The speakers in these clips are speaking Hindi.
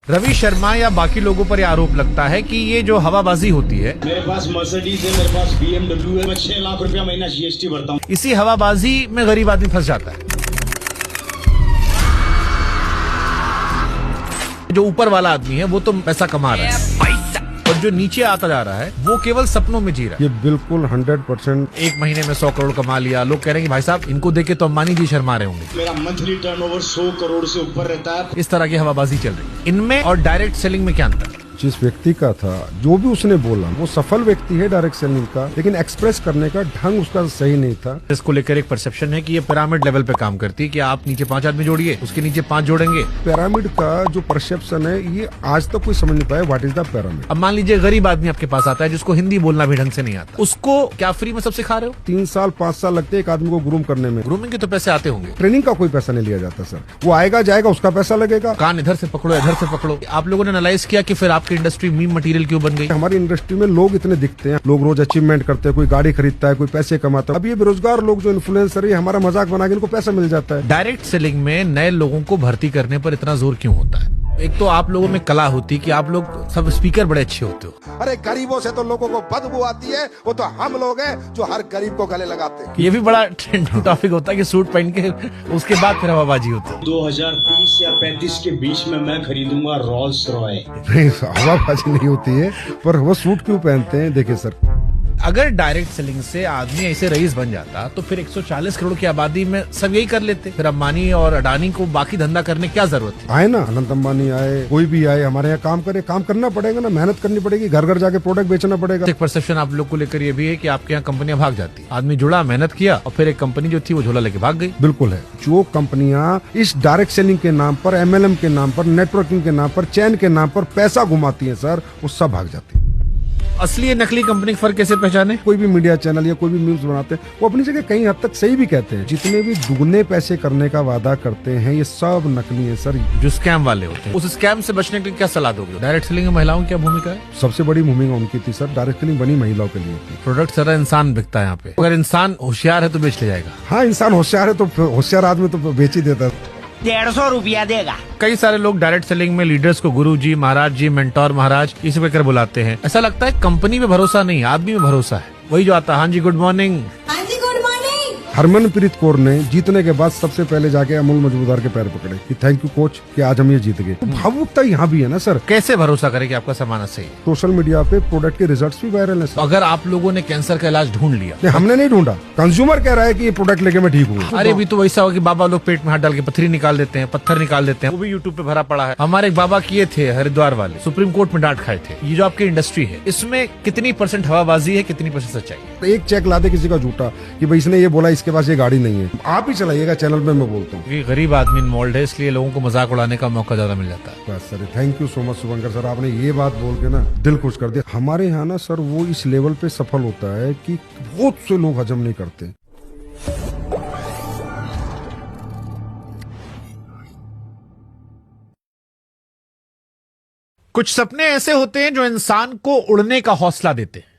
रवि शर्मा या बाकी लोगों पर यह आरोप लगता है कि ये जो हवाबाजी होती है, मेरे पास मर्सिडीज है, मेरे पास BMW है, मैं 6 लाख रुपया महीना GST भरता हूँ। इसी हवाबाजी में गरीब आदमी फंस जाता है। जो ऊपर वाला आदमी है वो तो पैसा कमा रहा है और जो नीचे आता जा रहा है वो केवल सपनों में जी रहा है। ये बिल्कुल 100%। एक महीने में 100 करोड़ कमा लिया, लोग कह रहे हैं कि भाई साहब इनको देख के तो अंबानी जी शर्मा रहे होंगे। मेरा मंथली टर्नओवर 100 करोड़ से ऊपर रहता है। इस तरह की हवाबाजी चल रही है। इनमें और डायरेक्ट सेलिंग में क्या अंतर है? जिस व्यक्ति का था, जो भी उसने बोला, वो सफल व्यक्ति है डायरेक्ट सेलिंग का, लेकिन एक्सप्रेस करने का ढंग उसका सही नहीं था। इसको लेकर एक परसेप्शन है कि ये पिरामिड लेवल पे काम करती है कि आप नीचे 5 आदमी जोड़िए, उसके नीचे 5 जोड़ेंगे। पिरामिड का जो परसेप्शन है, ये आज तक कोई समझ नहीं पाया व्हाट इज द पिरामिड। अब मान लीजिए गरीब आदमी आपके पास आता है जिसको हिंदी बोलना भी ढंग से नहीं आता, उसको क्या फ्री में सब सिखा रहे हो? 3 साल 5 साल लगते हैं एक आदमी को ग्रूम करने में। ग्रूमिंग के तो पैसे आते होंगे, ट्रेनिंग का कोई पैसा नहीं लिया जाता सर। वो आएगा जाएगा, उसका पैसा लगेगा। कान इधर से पकड़ो इधर से पकड़ो। आप लोगों ने एनालाइज किया कि फिर आपकी इंडस्ट्री मीम मटेरियल क्यों बन गई? हमारी इंडस्ट्री में लोग इतने दिखते हैं, लोग रोज अचीवमेंट करते हैं, कोई गाड़ी खरीदता है, कोई पैसे कमाता है। अब ये बेरोजगार लोग जो इन्फ्लुएंसर है, हमारा मजाक बना के इनको पैसा मिल जाता है। डायरेक्ट सेलिंग में नए लोगों को भर्ती करने पर इतना जोर क्यों होता है? एक तो आप लोगों में कला होती कि आप लोग सब स्पीकर बड़े अच्छे होते हो। अरे गरीबों से तो लोगों को बदबू आती है, वो तो हम लोग हैं जो हर गरीब को गले लगाते हैं। ये भी बड़ा ट्रेंडिंग टॉपिक होता है कि सूट पहन के उसके बाद फिर हवाबाजी होती है। 2030 या 35 के बीच में मैं खरीदूंगा रॉल्स रॉय। नहीं, हवाबाजी नहीं होती है, पर वो सूट क्यों पहनते हैं? देखिए सर, अगर डायरेक्ट सेलिंग से आदमी ऐसे रईस बन जाता तो फिर 140 करोड़ की आबादी में सब यही कर लेते। फिर अंबानी और अडानी को बाकी धंधा करने क्या जरूरत थी? आए ना, अनंत अंबानी आए, कोई भी आए, हमारे यहाँ काम करे, काम करना पड़ेगा ना, मेहनत करनी पड़ेगी, घर घर जाके प्रोडक्ट बेचना पड़ेगा। एक परसेप्शन आप लोग को लेकर ये भी है कि आपके यहाँ कंपनियां भाग जाती है। आदमी जुड़ा, मेहनत किया और फिर एक कंपनी जो थी वो झोला लेके भाग गई। बिल्कुल है। जो कंपनियां इस डायरेक्ट सेलिंग के नाम पर, MLM के नाम पर, नेटवर्किंग के नाम पर, चैन के नाम पर पैसा घुमाती है सर, वो सब भाग जाती है। असली नकली कंपनी का फर्क कैसे पहचाने? कोई भी मीडिया चैनल या कोई भी न्यूज बनाते हैं, वो अपनी जगह कहीं हद तक सही भी कहते हैं। जितने भी दुगने पैसे करने का वादा करते हैं, ये सब नकली है सर। जो स्कैम वाले होते हैं, उस स्कैम से बचने के लिए क्या सलाह दोगे? डायरेक्ट सेलिंग में महिलाओं की क्या भूमिका है? सबसे बड़ी भूमिका उनकी थी सर। डायरेक्ट सेलिंग बनी महिलाओं के लिए थी। प्रोडक्ट सारा इंसान बिकता है यहाँ पे। अगर इंसान होशियार है तो बेच ले जाएगा। हाँ, इंसान होशियार है तो होशियार आदमी तो बेच ही देता है। 150 रुपया देगा। कई सारे लोग डायरेक्ट सेलिंग में लीडर्स को गुरु जी, महाराज जी, मेंटोर महाराज इसे कहकर बुलाते हैं। ऐसा लगता है कंपनी में भरोसा नहीं, आदमी में भरोसा है। वही जो आता है, हाँ जी गुड मॉर्निंग। हरमनप्रीत कौर ने जीतने के बाद सबसे पहले जाके अमूल मजूमदार के पैर पकड़े कि थैंक यू कोच कि आज हम ये जीत गए। तो भावुकता यहाँ भी है ना सर। कैसे भरोसा करे कि आपका सामान सही है? सोशल मीडिया पे प्रोडक्ट के रिजल्ट्स भी वायरल है तो अगर आप लोगों ने कैंसर का इलाज ढूंढ लिया? नहीं, हमने नहीं ढूंढा, कंज्यूमर कह रहा है कि ये प्रोडक्ट लेके मैं ठीक हूँ। अरे भी तो वैसा हो कि बाबा लोग पेट में हाथ डाल के पत्थरी निकाल देते हैं, पत्थर निकाल देते हैं, वो भी यूट्यूब पे भरा पड़ा है। हमारे एक बाबा किए थे हरिद्वार वाले, सुप्रीम कोर्ट में डांट खाए थे। ये जो आपकी इंडस्ट्री है, इसमें कितनी %, हवाबाजी है, कितनी % सच्चाई? एक चेक ला दे किसी का झूठा कि भाई इसने ये बोला, इसके पास ये गाड़ी नहीं है, आप ही चलाइएगा चैनल पे, मैं बोलता हूँ। गरीब आदमी इन्वॉल्व है, इसलिए लोगों को मजाक उड़ाने का मौका ज्यादा मिल जाता है। बस sir, thank you so much Shubhankar sir, आपने ये बात बोल के ना दिल खुश कर दिया। हमारे यहाँ ना सर वो इस लेवल पे सफल होता है कि बहुत से लोग हजम नहीं करते। कुछ सपने ऐसे होते हैं जो इंसान को उड़ने का हौसला देते हैं,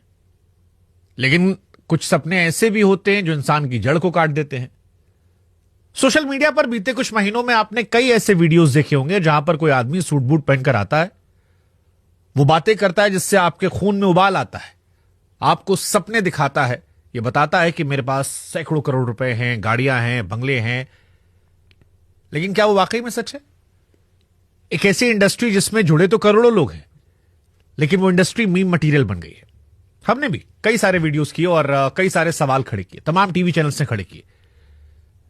लेकिन कुछ सपने ऐसे भी होते हैं जो इंसान की जड़ को काट देते हैं। सोशल मीडिया पर बीते कुछ महीनों में आपने कई ऐसे वीडियोस देखे होंगे जहां पर कोई आदमी सूट बूट पहनकर आता है, वो बातें करता है जिससे आपके खून में उबाल आता है, आपको सपने दिखाता है, ये बताता है कि मेरे पास सैकड़ों करोड़ रुपए हैं, गाड़ियां हैं, बंगले हैं। लेकिन क्या वो वाकई में सच है? एक ऐसी इंडस्ट्री जिसमें जुड़े तो करोड़ों लोग हैं, लेकिन वो इंडस्ट्री मीम मटेरियल बन गई है। हमने भी कई सारे वीडियोस किए और कई सारे सवाल खड़े किए, तमाम टीवी चैनल्स ने खड़े किए।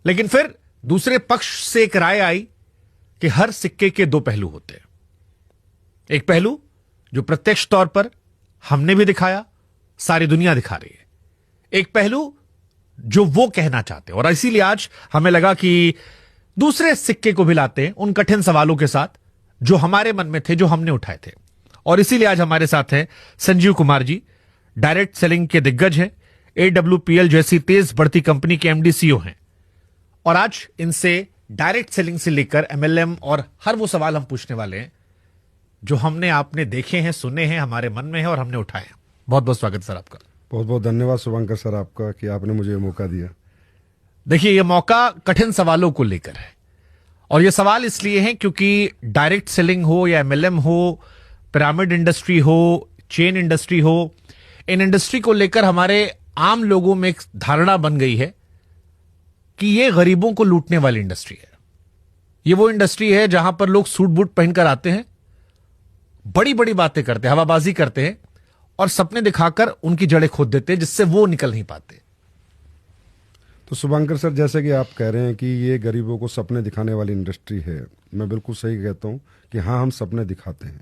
लेकिन फिर दूसरे पक्ष से एक राय आई कि हर सिक्के के 2 पहलू होते हैं। एक पहलू जो प्रत्यक्ष तौर पर हमने भी दिखाया, सारी दुनिया दिखा रही है। एक पहलू जो वो कहना चाहते हैं, और इसीलिए आज हमें लगा कि दूसरे सिक्के को भी लाते हैं उन कठिन सवालों के साथ जो हमारे मन में थे, जो हमने उठाए थे। और इसीलिए आज हमारे साथ हैं संजीव कुमार जी, डायरेक्ट सेलिंग के दिग्गज हैं, AWPL जैसी तेज बढ़ती कंपनी के MD CEO हैं। और आज इनसे डायरेक्ट सेलिंग से लेकर MLM और हर वो सवाल हम पूछने वाले हैं जो हमने आपने देखे हैं, सुने हैं, हमारे मन में है और हमने उठाए हैं। बहुत बहुत स्वागत सर आपका। बहुत बहुत धन्यवाद शुभंकर सर आपका कि आपने मुझे ये मौका दिया। देखिए, ये मौका कठिन सवालों को लेकर है और ये सवाल इसलिए है क्योंकि डायरेक्ट सेलिंग हो या एमएलएम हो, पिरामिड इंडस्ट्री हो, चेन इंडस्ट्री हो, इन इंडस्ट्री को लेकर हमारे आम लोगों में एक धारणा बन गई है कि ये गरीबों को लूटने वाली इंडस्ट्री है। ये वो इंडस्ट्री है जहां पर लोग सूट बूट पहनकर आते हैं, बड़ी बड़ी बातें करते हैं, हवाबाजी करते हैं और सपने दिखाकर उनकी जड़ें खोद देते हैं, जिससे वो निकल नहीं पाते। तो शुभंकर सर, जैसे कि आप कह रहे हैं कि ये गरीबों को सपने दिखाने वाली इंडस्ट्री है, मैं बिल्कुल सही कहता हूँ कि हाँ, हम सपने दिखाते हैं।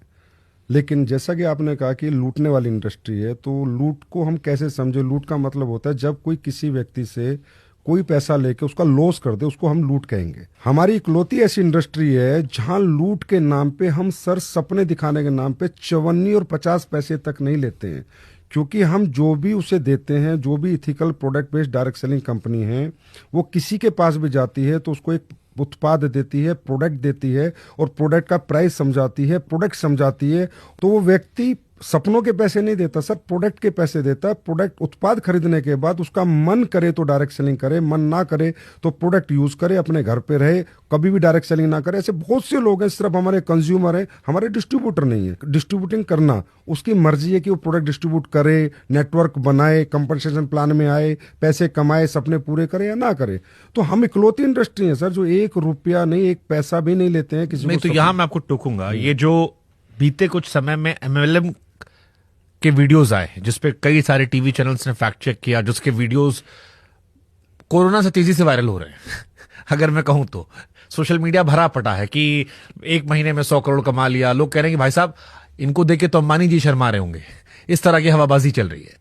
लेकिन जैसा कि आपने कहा कि लूटने वाली इंडस्ट्री है, तो लूट को हम कैसे समझे? लूट का मतलब होता है जब कोई किसी व्यक्ति से कोई पैसा लेके उसका लॉस कर दे, उसको हम लूट कहेंगे। हमारी इकलौती ऐसी इंडस्ट्री है जहां लूट के नाम पे हम सर सपने दिखाने के नाम पे 54 और 50 पैसे तक नहीं लेते हैं, क्योंकि हम जो भी उसे देते हैं, जो भी ethical product based direct selling company है, वो किसी के पास भी जाती है तो उसको एक उत्पाद देती है, प्रोडक्ट देती है और प्रोडक्ट का प्राइस समझाती है, प्रोडक्ट समझाती है। तो वो व्यक्ति सपनों के पैसे नहीं देता सर, प्रोडक्ट के पैसे देता है। प्रोडक्ट उत्पाद खरीदने के बाद उसका मन करे तो डायरेक्ट सेलिंग करे, मन ना करे तो प्रोडक्ट यूज करे, अपने घर पे रहे, कभी भी डायरेक्ट सेलिंग ना करे। ऐसे बहुत से लोग हैं, सिर्फ हमारे कंज्यूमर हैं, हमारे डिस्ट्रीब्यूटर नहीं है। डिस्ट्रीब्यूटिंग करना उसकी मर्जी है कि वो प्रोडक्ट डिस्ट्रीब्यूट करे, नेटवर्क बनाए, कंपनसेशन प्लान में आए, पैसे कमाए, सपने पूरे करे या ना करे। तो हम इकलौती इंडस्ट्री है सर जो 1 रुपया नहीं, 1 पैसा भी नहीं लेते हैं किसी नहीं, तो यहां मैं आपको टोकूंगा। ये जो बीते कुछ समय में एमएलएम के वीडियोस आए जिसपे कई सारे टीवी चैनल्स ने फैक्ट चेक किया, जिसके वीडियोस कोरोना से तेजी से वायरल हो रहे हैं अगर मैं कहूं तो सोशल मीडिया भरा पटा है कि 1 महीने में 100 करोड़ कमा लिया। लोग कह रहे हैं कि भाई साहब, इनको देख के तो अंबानी जी शर्मा रहे होंगे। इस तरह की हवाबाजी चल रही है।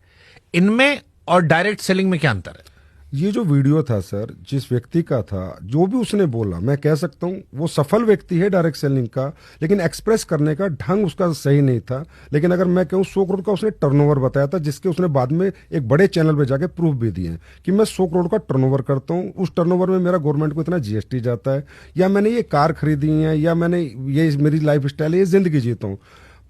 इनमें और डायरेक्ट सेलिंग में क्या अंतर है? ये जो वीडियो था सर, जिस व्यक्ति का था, जो भी उसने बोला, मैं कह सकता हूँ वो सफल व्यक्ति है डायरेक्ट सेलिंग का, लेकिन एक्सप्रेस करने का ढंग उसका सही नहीं था। लेकिन अगर मैं कहूँ 100 करोड़ का उसने टर्नओवर बताया था, जिसके उसने बाद में एक बड़े चैनल पे जाके प्रूफ भी दिए कि मैं 100 करोड़ का टर्नओवर करता हूँ, उस टर्नओवर में मेरा गवर्नमेंट को इतना जीएसटी जाता है, या मैंने ये कार खरीदी है, या मैंने ये मेरी लाइफ स्टाइल है, ये जिंदगी जीता हूँ।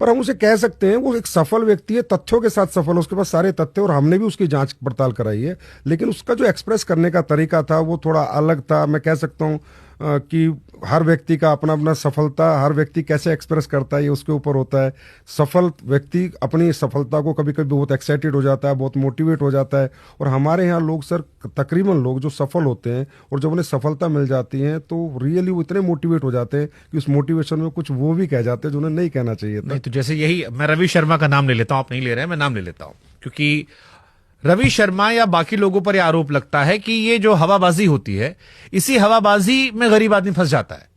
पर हम उसे कह सकते हैं वो एक सफल व्यक्ति है, तथ्यों के साथ सफल है, उसके पास सारे तथ्य, और हमने भी उसकी जांच पड़ताल कराई है। लेकिन उसका जो एक्सप्रेस करने का तरीका था वो थोड़ा अलग था। मैं कह सकता हूँ कि हर व्यक्ति का अपना अपना सफलता, हर व्यक्ति कैसे एक्सप्रेस करता है ये उसके ऊपर होता है। सफल व्यक्ति अपनी सफलता को कभी कभी बहुत एक्साइटेड हो जाता है, बहुत मोटिवेट हो जाता है। और हमारे यहाँ लोग सर, तकरीबन लोग जो सफल होते हैं और जब उन्हें सफलता मिल जाती है तो रियली वो इतने मोटिवेट हो जाते हैं कि उस मोटिवेशन में कुछ वो भी कह जाते हैं जो उन्हें नहीं कहना चाहिए था। नहीं, तो जैसे यही मैं रवि शर्मा का नाम ले लेता हूं, आप नहीं ले रहे हैं, मैं नाम ले लेता हूं, क्योंकि रवि शर्मा या बाकी लोगों पर यह आरोप लगता है कि ये जो हवाबाजी होती है, इसी हवाबाजी में गरीब आदमी फंस जाता है।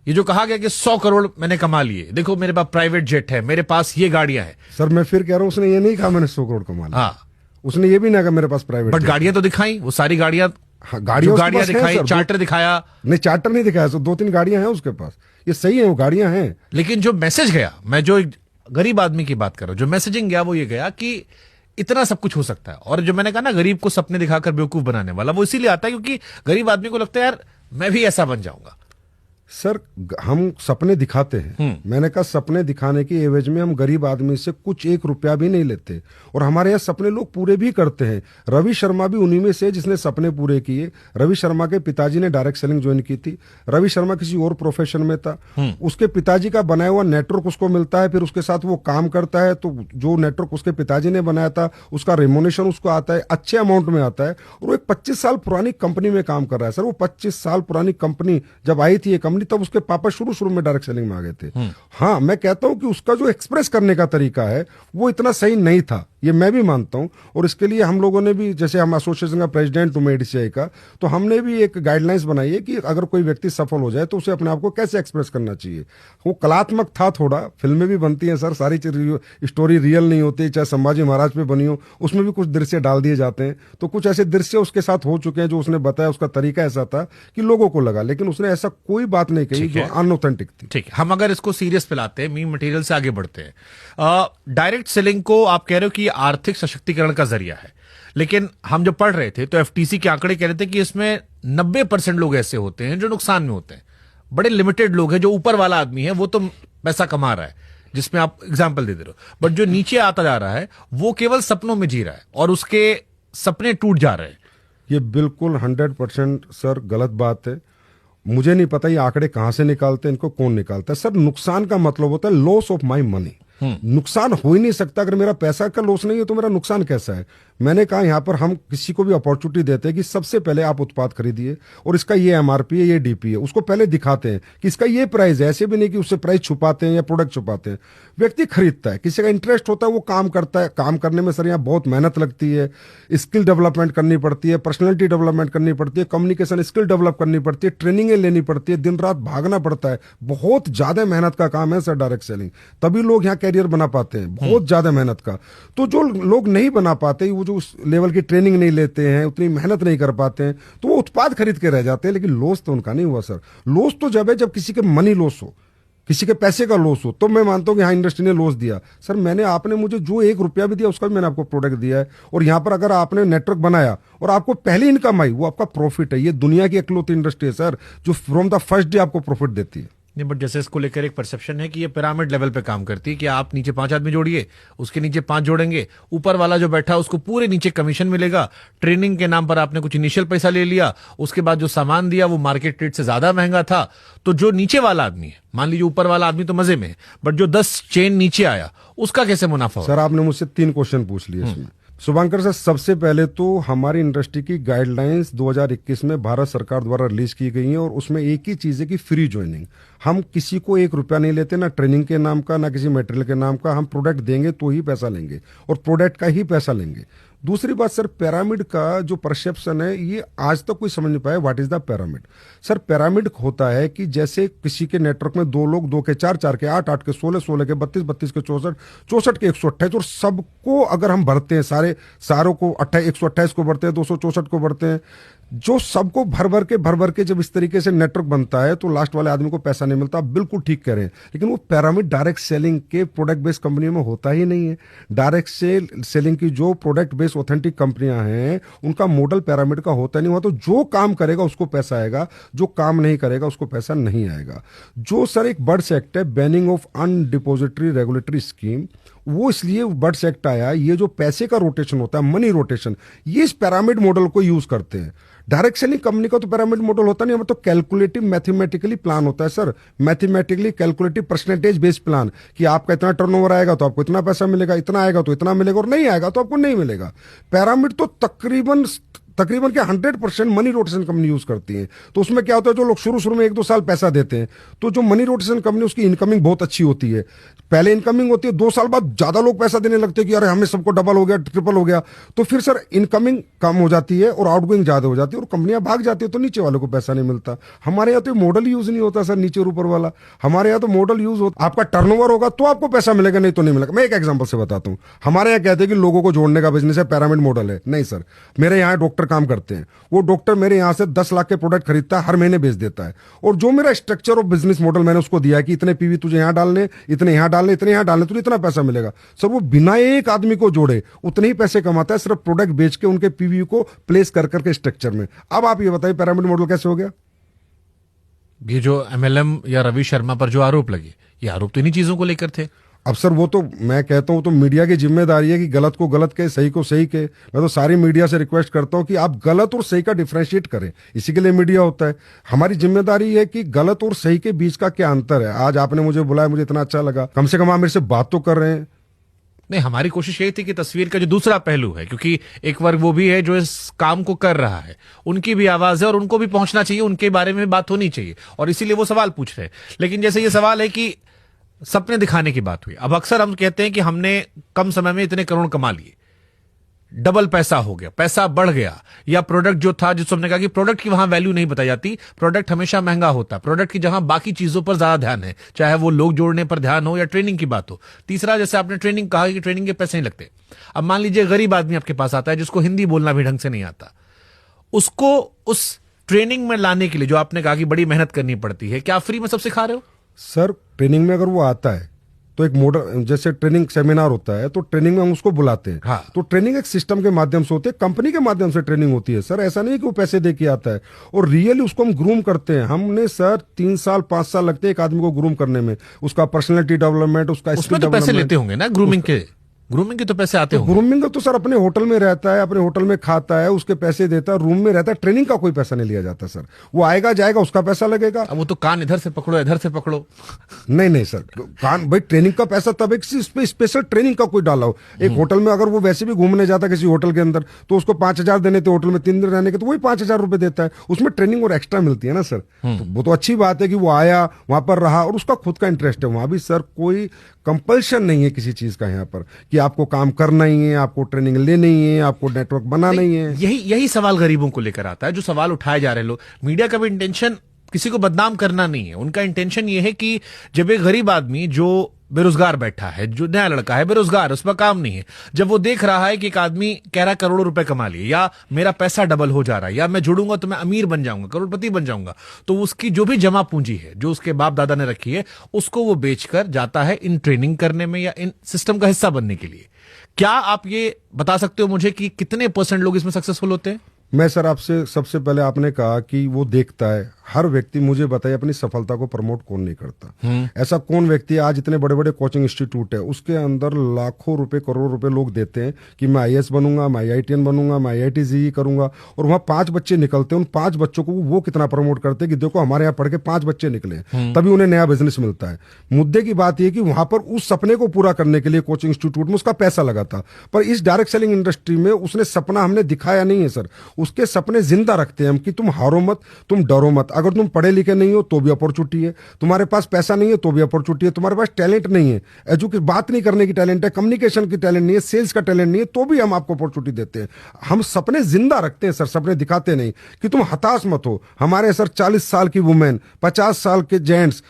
ये जो कहा गया कि 100 करोड़ मैंने कमा लिए, देखो मेरे पास प्राइवेट जेट है, मेरे पास ये गाड़ियां हैं। सर मैं फिर कह रहा हूं, उसने ये नहीं कहा मैंने 100 करोड़ कमा लिया। हाँ, उसने ये भी ना कहा मेरे पास प्राइवेट, बट गाड़ियां तो दिखाई, वो सारी गाड़ियां, हाँ, गाड़ियां दिखाई, चार्टर दिखाया। नहीं, चार्टर नहीं दिखाया सर, 2-3 गाड़ियां हैं उसके पास, ये सही है, वो गाड़ियां हैं। लेकिन जो मैसेज गया, मैं जो एक गरीब आदमी की बात कर रहा हूं, जो मैसेजिंग गया वो ये गया कि इतना सब कुछ हो सकता है। और जो मैंने कहा ना, गरीब को सपने दिखाकर बेवकूफ बनाने वाला, वो इसीलिए आता है क्योंकि गरीब आदमी को लगता है यार मैं भी ऐसा बन जाऊंगा। सर हम सपने दिखाते हैं, मैंने कहा सपने दिखाने की एवज में हम गरीब आदमी से कुछ 1 रुपया भी नहीं लेते, और हमारे यहाँ सपने लोग पूरे भी करते हैं। रवि शर्मा भी उन्हीं में से जिसने सपने पूरे किए। रवि शर्मा के पिताजी ने डायरेक्ट सेलिंग ज्वाइन की थी। रवि शर्मा किसी और प्रोफेशन में था, उसके पिताजी का बनाया हुआ नेटवर्क उसको मिलता है, फिर उसके साथ वो काम करता है, तो जो नेटवर्क उसके पिताजी ने बनाया था उसका रेमोनेशन उसको आता है, अच्छे अमाउंट में आता है, और वो एक 25 साल पुरानी कंपनी में काम कर रहा है। सर वो 25 साल पुरानी कंपनी जब आई थी ये कंपनी, तब उसके पापा शुरू में डायरेक्ट सेलिंग में आ गए थे। हाँ, मैं कहता हूं कि उसका जो एक्सप्रेस करने का तरीका है वो इतना सही नहीं था, ये मैं भी मानता हूं। और इसके लिए हम लोगों ने भी, जैसे हम एसोसिएशन का प्रेसिडेंट हूं मेडिसिआई का, तो हमने भी एक गाइडलाइंस बनाई है कि अगर कोई व्यक्ति सफल हो जाए तो उसे अपने आप को कैसे एक्सप्रेस करना चाहिए। वो कलात्मक था थोड़ा, फिल्में भी बनती हैं सर, सारी स्टोरी रियल नहीं होती, चाहे संभाजी महाराज पे बनी हो, उसमें भी कुछ दृश्य डाल दिए जाते हैं। तो कुछ ऐसे दृश्य उसके साथ हो चुके हैं जो उसने बताया, उसका तरीका ऐसा था कि लोगों को लगा, लेकिन उसने ऐसा कोई बात नहीं कही जो अनऑथेंटिक थी। ठीक है, हम अगर इसको सीरियस पे लाते हैं, मीम मटेरियल से आगे बढ़ते हैं। डायरेक्ट सेलिंग को आप कह रहे हो कि आर्थिक सशक्तिकरण का जरिया है, लेकिन हम जो पढ़ रहे थे तो एफटीसी के आंकड़े कह रहे थे कि इसमें 90% लोग ऐसे होते हैं जो नुकसान में होते हैं। बड़े लिमिटेड लोग हैं, जो ऊपर वाला आदमी है वो तो पैसा कमा रहा है, जिसमें आप एग्जाम्पल दे रहे हो, बट जो नीचे आता जा रहा है वो केवल सपनों में जी रहा है और उसके सपने टूट जा रहे हैं। ये बिल्कुल 100% सर गलत बात है। मुझे नहीं पता ये आंकड़े कहां से निकालते हैं, इनको कौन निकालता है। सर नुकसान का मतलब होता है लॉस ऑफ माई मनी। नुकसान हो ही नहीं सकता। अगर मेरा पैसा का लॉस नहीं है तो मेरा नुकसान कैसा है। मैंने कहा यहां पर हम किसी को भी अपॉर्चुनिटी देते हैं कि सबसे पहले आप उत्पाद खरीदिए और इसका ये एमआरपी है, ये डीपी है, उसको पहले दिखाते हैं कि इसका ये प्राइस है। ऐसे भी नहीं कि उससे प्राइस छुपाते हैं या प्रोडक्ट छुपाते हैं। व्यक्ति खरीदता है, किसी का इंटरेस्ट होता है, वो काम करता है। काम करने में सर यहाँ बहुत मेहनत लगती है, स्किल डेवलपमेंट करनी पड़ती है, पर्सनैलिटी डेवलपमेंट करनी पड़ती है, कम्युनिकेशन स्किल डेवलप करनी पड़ती है, ट्रेनिंगें लेनी पड़ती है, दिन रात भागना पड़ता है। बहुत ज्यादा मेहनत का काम है सर डायरेक्ट सेलिंग, तभी लोग यहाँ कैरियर बना पाते हैं। बहुत ज्यादा मेहनत का। तो जो लोग नहीं बना पाते, वो जो उस लेवल की ट्रेनिंग नहीं लेते हैं, उतनी मेहनत नहीं कर पाते हैं, तो वो उत्पाद खरीद के रह जाते हैं। लेकिन लॉस तो उनका नहीं हुआ सर। लॉस तो जब है जब किसी के मनी लॉस हो, किसी के पैसे का लॉस हो, तो मैं मानता हूं कि हाँ इंडस्ट्री ने लॉस दिया। सर आपने मुझे जो 1 रुपया भी दिया उसका भी मैंने आपको प्रोडक्ट दिया है। और यहां पर अगर आपने नेटवर्क बनाया और आपको पहली इनकम आई, वो आपका प्रॉफिट है। ये दुनिया की इकलौती इंडस्ट्री है सर जो फ्रॉम द फर्स्ट डे आपको प्रॉफिट देती है। नहीं, बट जैसे इसको लेकर एक परसेप्शन है कि ये पिरामिड लेवल पे काम करती है कि आप नीचे 5 आदमी जोड़िए, उसके नीचे 5 जोड़ेंगे, ऊपर वाला जो बैठा है उसको पूरे नीचे कमीशन मिलेगा। ट्रेनिंग के नाम पर आपने कुछ इनिशियल पैसा ले लिया, उसके बाद जो सामान दिया वो मार्केट रेट से ज्यादा महंगा था, तो जो नीचे वाला आदमी है, मान लीजिए ऊपर वाला आदमी तो मजे में है, बट जो 10 चेन नीचे आया उसका कैसे मुनाफा हो? सर आपने मुझसे 3 क्वेश्चन पूछ लिए इसमें। शुभंकर सर, सबसे पहले तो हमारी इंडस्ट्री की गाइडलाइंस 2021 में भारत सरकार द्वारा रिलीज की गई हैं और उसमें एक ही चीज है कि फ्री ज्वाइनिंग। हम किसी को 1 रुपया नहीं लेते, ना ट्रेनिंग के नाम का, ना किसी मटेरियल के नाम का। हम प्रोडक्ट देंगे तो ही पैसा लेंगे और प्रोडक्ट का ही पैसा लेंगे। दूसरी बात सर, पिरामिड का जो परसेप्शन है ये आज तक कोई समझ नहीं पाया। What is the pyramid? Sir pyramid होता है कि जैसे किसी के नेटवर्क में 2 लोग, 2 के 4, 4 के 8, 8 के 16, 16 के 32, 32 के 64, 64 के 128, और सबको अगर हम भरते हैं, सारों को 128 को भरते हैं, 264 को भरते हैं, जो सबको भर भर के जब इस तरीके से नेटवर्क बनता है तो लास्ट वाले आदमी को पैसा नहीं मिलता। आप बिल्कुल ठीक कह रहे हैं, लेकिन वो पिरामिड डायरेक्ट सेलिंग के प्रोडक्ट बेस्ड कंपनियों में होता ही नहीं है। डायरेक्ट सेलिंग की जो प्रोडक्ट बेस्ड ऑथेंटिक कंपनियां हैं उनका मॉडल पिरामिड का होता नहीं हुआ। तो जो काम करेगा उसको पैसा आएगा, जो काम नहीं करेगा उसको पैसा नहीं आएगा। जो सर एक बर्ड्स एक्ट है, बैनिंग ऑफ अनडिपोजिटरी रेगुलेटरी स्कीम, वो इसलिए बर्ड्स एक्ट आया। ये जो पैसे का रोटेशन होता है, मनी रोटेशन, ये इस पिरामिड मॉडल को यूज करते हैं। डायरेक्ट सेलिंग कंपनी का तो पिरामिड मॉडल होता नहीं, हमें तो कैलकुलेटिव मैथमेटिकली प्लान होता है sir. Mathematically calculative percentage based plan कि आपका इतना टर्नओवर आएगा तो आपको इतना पैसा मिलेगा, इतना आएगा तो इतना मिलेगा, और नहीं आएगा तो आपको नहीं मिलेगा। पिरामिड तो तकरीबन के 100% मनी रोटेशन कंपनी यूज करती है। तो उसमें क्या होता है, जो लोग शुरू में 1-2 साल पैसा देते हैं, तो जो मनी रोटेशन कंपनी उसकी इनकमिंग बहुत अच्छी होती है। पहले इनकमिंग होती है, 2 साल बाद ज्यादा लोग पैसा देने लगते हैं कि अरे हमें सबको डबल हो गया, ट्रिपल हो गया। तो फिर सर इनकमिंग कम हो जाती है और आउटगोइंग ज्यादा हो जाती है और कंपनियां भाग जाती है, तो नीचे वालों को पैसा नहीं मिलता। हमारे यहाँ तो मॉडल यूज नहीं होता सर, नीचे और ऊपर वाला। हमारे यहाँ तो मॉडल यूज होता, आपका टर्नओवर होगा तो आपको पैसा मिलेगा, नहीं तो नहीं मिलेगा। मैं एक एग्जाम्पल से बताता हूँ। हमारे यहाँ कहते हैं कि लोगों को जोड़ने का बिजनेस है, पिरामिड मॉडल है। नहीं सर, मेरे यहाँ डॉक्टर काम करते हैं, वो डॉक्टर मेरे यहां से 10 लाख के प्रोडक्ट खरीदता है, हर महीने बेच देता है। और जो मेरा स्ट्रक्चर ऑफ बिजनेस मॉडल मैंने उसको दिया है कि इतने पीवी तुझे यहां डालने, इतने यहां डालने, इतने यहां डालने, तुझे इतना पैसा मिलेगा। सर वो बिना एक आदमी को जोड़े उतने ही पैसे कमाता है, सिर्फ प्रोडक्ट बेच के उनके पीवी को प्लेस कर करके स्ट्रक्चर में। अब आप ये बताइए पिरामिड मॉडल कैसे हो गया? ये जो MLM या रवि शर्मा पर जो आरोप लगे, ये आरोप तो इन्हीं चीजों को लेकर थे। अब सर वो तो मैं कहता हूं तो मीडिया की जिम्मेदारी है कि गलत को गलत कहे, सही को सही कहे। मैं तो सारी मीडिया से रिक्वेस्ट करता हूं कि आप गलत और सही का डिफरेंशिएट करें, इसी के लिए मीडिया होता है। हमारी जिम्मेदारी है कि गलत और सही के बीच का क्या अंतर है। आज आपने मुझे बुलाया, मुझे इतना अच्छा लगा, कम से कम आप मेरे से बात तो कर रहे हैं। नहीं, हमारी कोशिश यही थी कि तस्वीर का जो दूसरा पहलू है, क्योंकि एक वर्ग वो भी है जो इस काम को कर रहा है, उनकी भी आवाज है और उनको भी पहुंचना चाहिए, उनके बारे में बात होनी चाहिए, और इसीलिए वो सवाल पूछ रहे हैं। लेकिन जैसे ये सवाल है कि सपने दिखाने की बात हुई, अब अक्सर हम कहते हैं कि हमने कम समय में इतने करोड़ कमा लिए, डबल पैसा हो गया, पैसा बढ़ गया, या प्रोडक्ट जो था, जिसको हमने कहा कि प्रोडक्ट की वहां वैल्यू नहीं बताई जाती, प्रोडक्ट हमेशा महंगा होता है, प्रोडक्ट की जहां बाकी चीजों पर ज्यादा ध्यान है, चाहे वो लोग जोड़ने पर ध्यान हो या ट्रेनिंग की बात हो। तीसरा, जैसे आपने ट्रेनिंग कहा कि ट्रेनिंग के पैसे नहीं लगते। अब मान लीजिए गरीब आदमी आपके पास आता है जिसको हिंदी बोलना भी ढंग से नहीं आता, उसको उस ट्रेनिंग में लाने के लिए जो आपने कहा कि बड़ी मेहनत करनी पड़ती है, क्या फ्री में सब सिखा रहे हो? सर ट्रेनिंग में अगर वो आता है तो एक मॉडल, जैसे ट्रेनिंग सेमिनार होता है तो ट्रेनिंग में हम उसको बुलाते हैं। हाँ। तो ट्रेनिंग एक सिस्टम के माध्यम से होती है, कंपनी के माध्यम से ट्रेनिंग होती है सर। ऐसा नहीं कि वो पैसे दे के आता है, और रियली उसको हम ग्रूम करते हैं। हमने सर 3 साल 5 साल लगते हैं एक आदमी को ग्रूम करने में, उसका पर्सनैलिटी डेवलपमेंट, उसका उसमें तो पैसे लेते होंगे ना ग्रूमिंग के? ग्रूमिंग के तो पैसे आते होंगे। ग्रूमिंग का तो सर अपने होटल में रहता है, अपने होटल में खाता है, उसके पैसे देता है, रूम में रहता है, ट्रेनिंग का कोई पैसा नहीं लिया जाता सर। वो आएगा जाएगा, उसका पैसा लगेगा। अब वो तो कान इधर से पकड़ो इधर से पकड़ो। नहीं सर, कान भाई ट्रेनिंग का पैसा तब एक स्पेशल ट्रेनिंग का कोई डाला हो। एक होटल में अगर वो वैसे भी घूमने जाता किसी होटल के अंदर, तो उसको 5,000 देने थे होटल में 3 दिन रहने के, तो वही 5,000 रुपए देता है, उसमें ट्रेनिंग और एक्स्ट्रा मिलती है ना सर। तो वो तो अच्छी बात है कि वो आया, वहां पर रहा और उसका खुद का इंटरेस्ट है। वहां भी सर कोई कंपल्शन नहीं है किसी चीज का यहाँ पर कि आपको काम करना ही है, आपको ट्रेनिंग लेनी ही है, आपको नेटवर्क बनाना ही है। यही सवाल गरीबों को लेकर आता है, जो सवाल उठाए जा रहे लोग। मीडिया का भी इंटेंशन किसी को बदनाम करना नहीं है, उनका इंटेंशन ये है कि जब एक गरीब आदमी जो बेरोजगार बैठा है, जो नया लड़का है बेरोजगार, उस पर काम नहीं है, जब वो देख रहा है कि एक आदमी कह रहा है करोड़ों रुपए कमा लिए, या मेरा पैसा डबल हो जा रहा है, या मैं जुड़ूंगा तो मैं अमीर बन जाऊंगा, करोड़पति बन जाऊंगा, तो उसकी जो भी जमा पूंजी है जो उसके बाप दादा ने रखी है, उसको वो बेचकर जाता है इन ट्रेनिंग करने में या इन सिस्टम का हिस्सा बनने के लिए। क्या आप ये बता सकते हो मुझे कि कितने % लोग इसमें सक्सेसफुल होते हैं? मैं सर आपसे सबसे पहले आपने कहा कि वो देखता है, हर व्यक्ति मुझे बताइए अपनी सफलता को प्रमोट कौन नहीं करता। ऐसा कौन व्यक्ति आज इतने बड़े बड़े कोचिंग इंस्टीट्यूट है, उसके अंदर लाखों रुपए करोड़ रुपए लोग देते हैं कि मैं IAS बनूंगा, मैं IITN बनूंगा, मैं IIT JEE करूंगा, और वहां 5 बच्चे निकलते हैं। उन 5 बच्चों को वो कितना प्रमोट करते हैं कि देखो हमारे यहाँ पढ़ के 5 बच्चे निकले, तभी उन्हें नया बिजनेस मिलता है। मुद्दे की बात यह कि वहां पर उस सपने को पूरा करने के लिए कोचिंग इंस्टीट्यूट में उसका पैसा लगा था, पर इस डायरेक्ट सेलिंग इंडस्ट्री में उसने सपना हमने दिखाया नहीं है सर। उसके सपने जिंदा रखते हैं हम कि तुम हारो मत, तुम डरो मत। अगर तुम पढ़े लिखे नहीं हो तो भी अपॉर्चुनिटी है, तुम्हारे पास पैसा नहीं है तो भी अपॉर्चुनिटी है, तुम्हारे पास टैलेंट नहीं है, एजुकेशन बात नहीं करने की टैलेंट है, कम्युनिकेशन की टैलेंट नहीं है, सेल्स का टैलेंट नहीं है, तो भी हम आपको अपॉर्चुनिटी देते हैं। हम सपने जिंदा रखते हैं सर, सपने दिखाते नहीं कि तुम हताश मत हो। हमारे सर 40 साल की वुमेन, 50 साल के जेंट्स,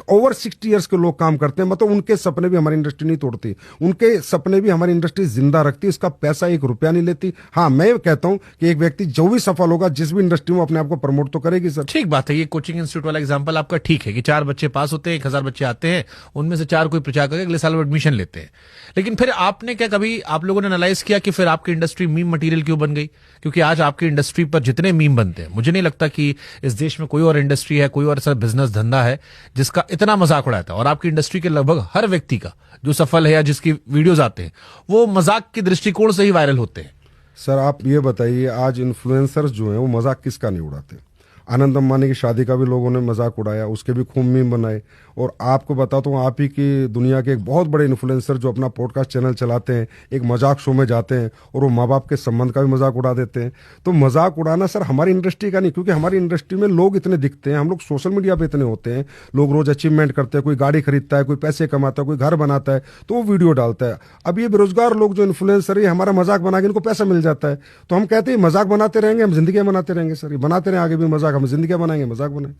ओवर 60 ईयर्स के लोग काम करते हैं, मतलब उनके सपने भी हमारी इंडस्ट्री नहीं तोड़ती, उनके सपने भी हमारी इंडस्ट्री जिंदा रखती है। इसका पैसा 1 रुपया नहीं लेती। हाँ, मैं कहता हूं कि एक व्यक्ति जो भी सफल होगा जिस भी इंडस्ट्री में, अपने आप को प्रमोट तो करेगी सर। ठीक बात है, ये कोचिंग इंस्टीट्यूट वाला एग्जांपल आपका ठीक है कि 4 बच्चे पास होते हैं, 1000 बच्चे आते हैं, उनमें से 4 कोई प्रचार करके अगले साल वो एडमिशन लेते हैं। लेकिन फिर आपने क्या कभी आप लोगों ने एनालाइज किया कि फिर आपकी इंडस्ट्री मीम मटेरियल क्यों बन गई? क्योंकि आज आपकी इंडस्ट्री पर जितने मीम बनते हैं, मुझे नहीं लगता कि इस देश में कोई और इंडस्ट्री है, कोई और ऐसा बिजनेस धंधा है जिसका इतना मजाक उड़ाता है। और आपकी इंडस्ट्री के लगभग हर व्यक्ति का जो सफल है या जिसकी वीडियोज आते हैं वो मजाक के दृष्टिकोण से ही वायरल होते हैं। सर आप ये बताइए, आज इन्फ्लुएंसर्स जो हैं वो मजाक किसका नहीं उड़ाते? आनंद अंबानी की शादी का भी लोगों ने मजाक उड़ाया, उसके भी खूब मीम बनाए। और आपको बताता हूँ, आप ही की दुनिया के एक बहुत बड़े इन्फ्लुएंसर जो अपना पॉडकास्ट चैनल चलाते हैं, एक मजाक शो में जाते हैं और वो माँ बाप के संबंध का भी मजाक उड़ा देते हैं। तो मजाक उड़ाना सर हमारी इंडस्ट्री का नहीं, क्योंकि हमारी इंडस्ट्री में लोग इतने दिखते हैं, हम लोग सोशल मीडिया पे इतने होते हैं, लोग रोज अचीवमेंट करते हैं, कोई गाड़ी खरीदता है, कोई पैसे कमाता है, कोई घर बनाता है, तो वो वीडियो डालता है। अब ये बेरोजगार लोग जो इन्फ्लुएंसर है, हमारा मजाक बना के इनको पैसा मिल जाता है, तो हम कहते हैं मजाक बनाते रहेंगे, हम जिंदगी बनाते रहेंगे सर, ये बनाते रहे आगे भी मजाक, हम जिंदगी बनाएंगे, मजाक बनाए।